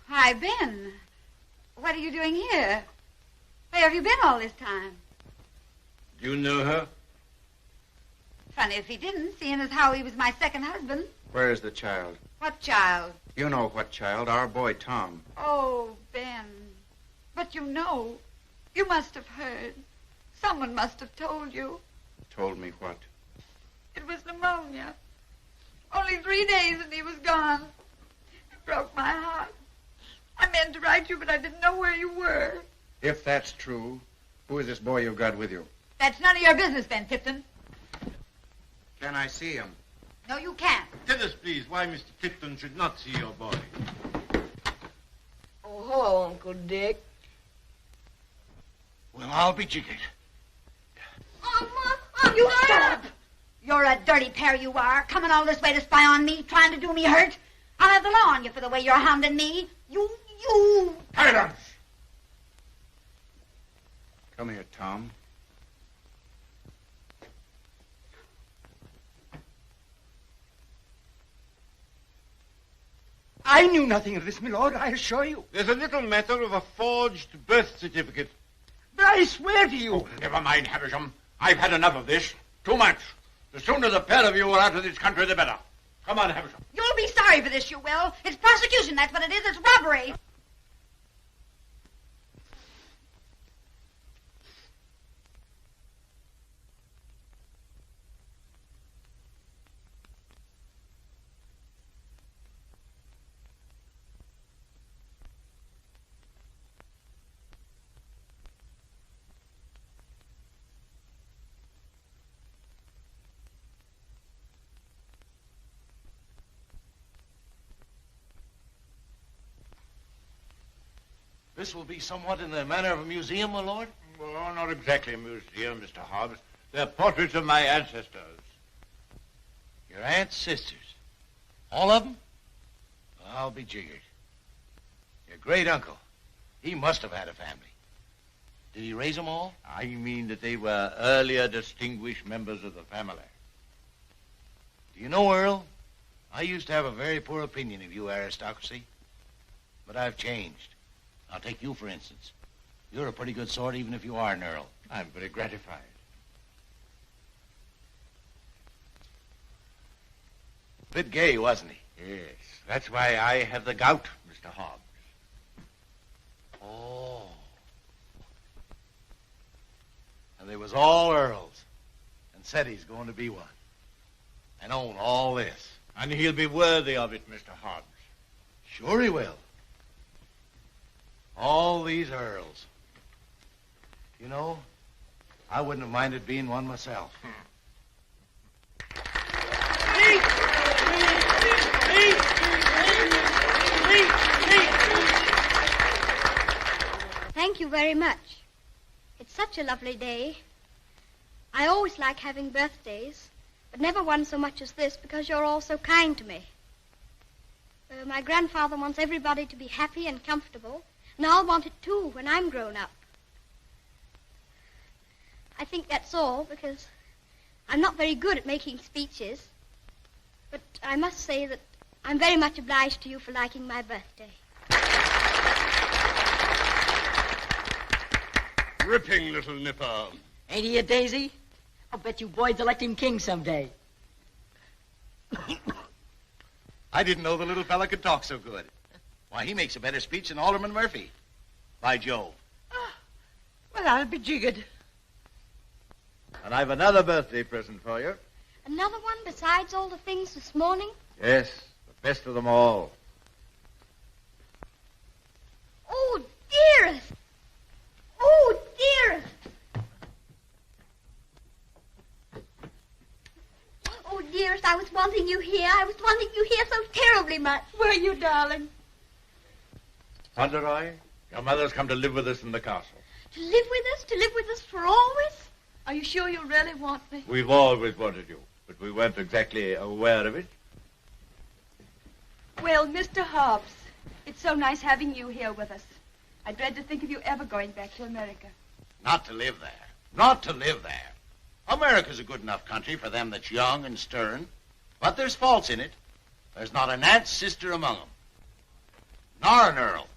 Hi, Ben. What are you doing here? Where have you been all this time? Do you know her? Funny if he didn't, seeing as how he was my second husband. Where is the child? What child? You know what child, our boy Tom. Oh, Ben. But you know, you must have heard. Someone must have told you. Told me what? It was pneumonia. Only 3 days and he was gone. It broke my heart. I meant to write you, but I didn't know where you were. If that's true, who is this boy you've got with you? That's none of your business, Ben Tipton. Can I see him? No, you can't. Tell us, please, why Mr. Tipton should not see your boy. Oh, hello, Uncle Dick. Well, I'll be jiggered. You shut up! You're a dirty pair, you are. Coming all this way to spy on me, trying to do me hurt. I'll have the law on you for the way you're hounding me. You... Silence! Come here, Tom. I knew nothing of this, my lord, I assure you. There's a little matter of a forged birth certificate. But I swear to you... Oh, never mind, Havisham. I've had enough of this. Too much. The sooner the pair of you are out of this country, the better. Come on, Havisham. You'll be sorry for this, you will. It's prosecution, that's what it is. It's robbery. This will be somewhat in the manner of a museum, my lord? Well, not exactly a museum, Mr. Hobbs. They're portraits of my ancestors. Your aunt's sisters? All of them? I'll be jiggered. Your great-uncle, he must have had a family. Did he raise them all? I mean that they were earlier distinguished members of the family. Do you know, Earl, I used to have a very poor opinion of you aristocracy, but I've changed. I'll take you, for instance. You're a pretty good sort, even if you are an Earl. I'm very gratified. Bit gay, wasn't he? Yes, that's why I have the gout, Mr. Hobbs. Oh. And they was all Earls. And Ceddie's going to be one. And own all this. And he'll be worthy of it, Mr. Hobbs. Sure he will. All these Earls. You know, I wouldn't have minded being one myself. Thank you very much. It's such a lovely day. I always like having birthdays, but never one so much as this because you're all so kind to me. My grandfather wants everybody to be happy and comfortable, and I'll want it too when I'm grown up. I think that's all because I'm not very good at making speeches, but I must say that I'm very much obliged to you for liking my birthday. Ripping little nipper. Ain't he a daisy? I'll bet you boys elect him king someday. I didn't know the little fella could talk so good. Why, he makes a better speech than Alderman Murphy. By Jove. Well, I'll be jiggered. And I've another birthday present for you. Another one besides all the things this morning? Yes, the best of them all. Oh, dearest! Oh, dearest! Oh, dearest, I was wanting you here. I was wanting you here so terribly much. Were you, darling? Fauntleroy, your mother's come to live with us in the castle. To live with us? To live with us for always? Are you sure you really want me? We've always wanted you, but we weren't exactly aware of it. Well, Mr. Hobbs, it's so nice having you here with us. I dread to think of you ever going back to America. Not to live there. Not to live there. America's a good enough country for them that's young and stern. But there's faults in it. There's not an aunt's sister among them. Nor an Earl.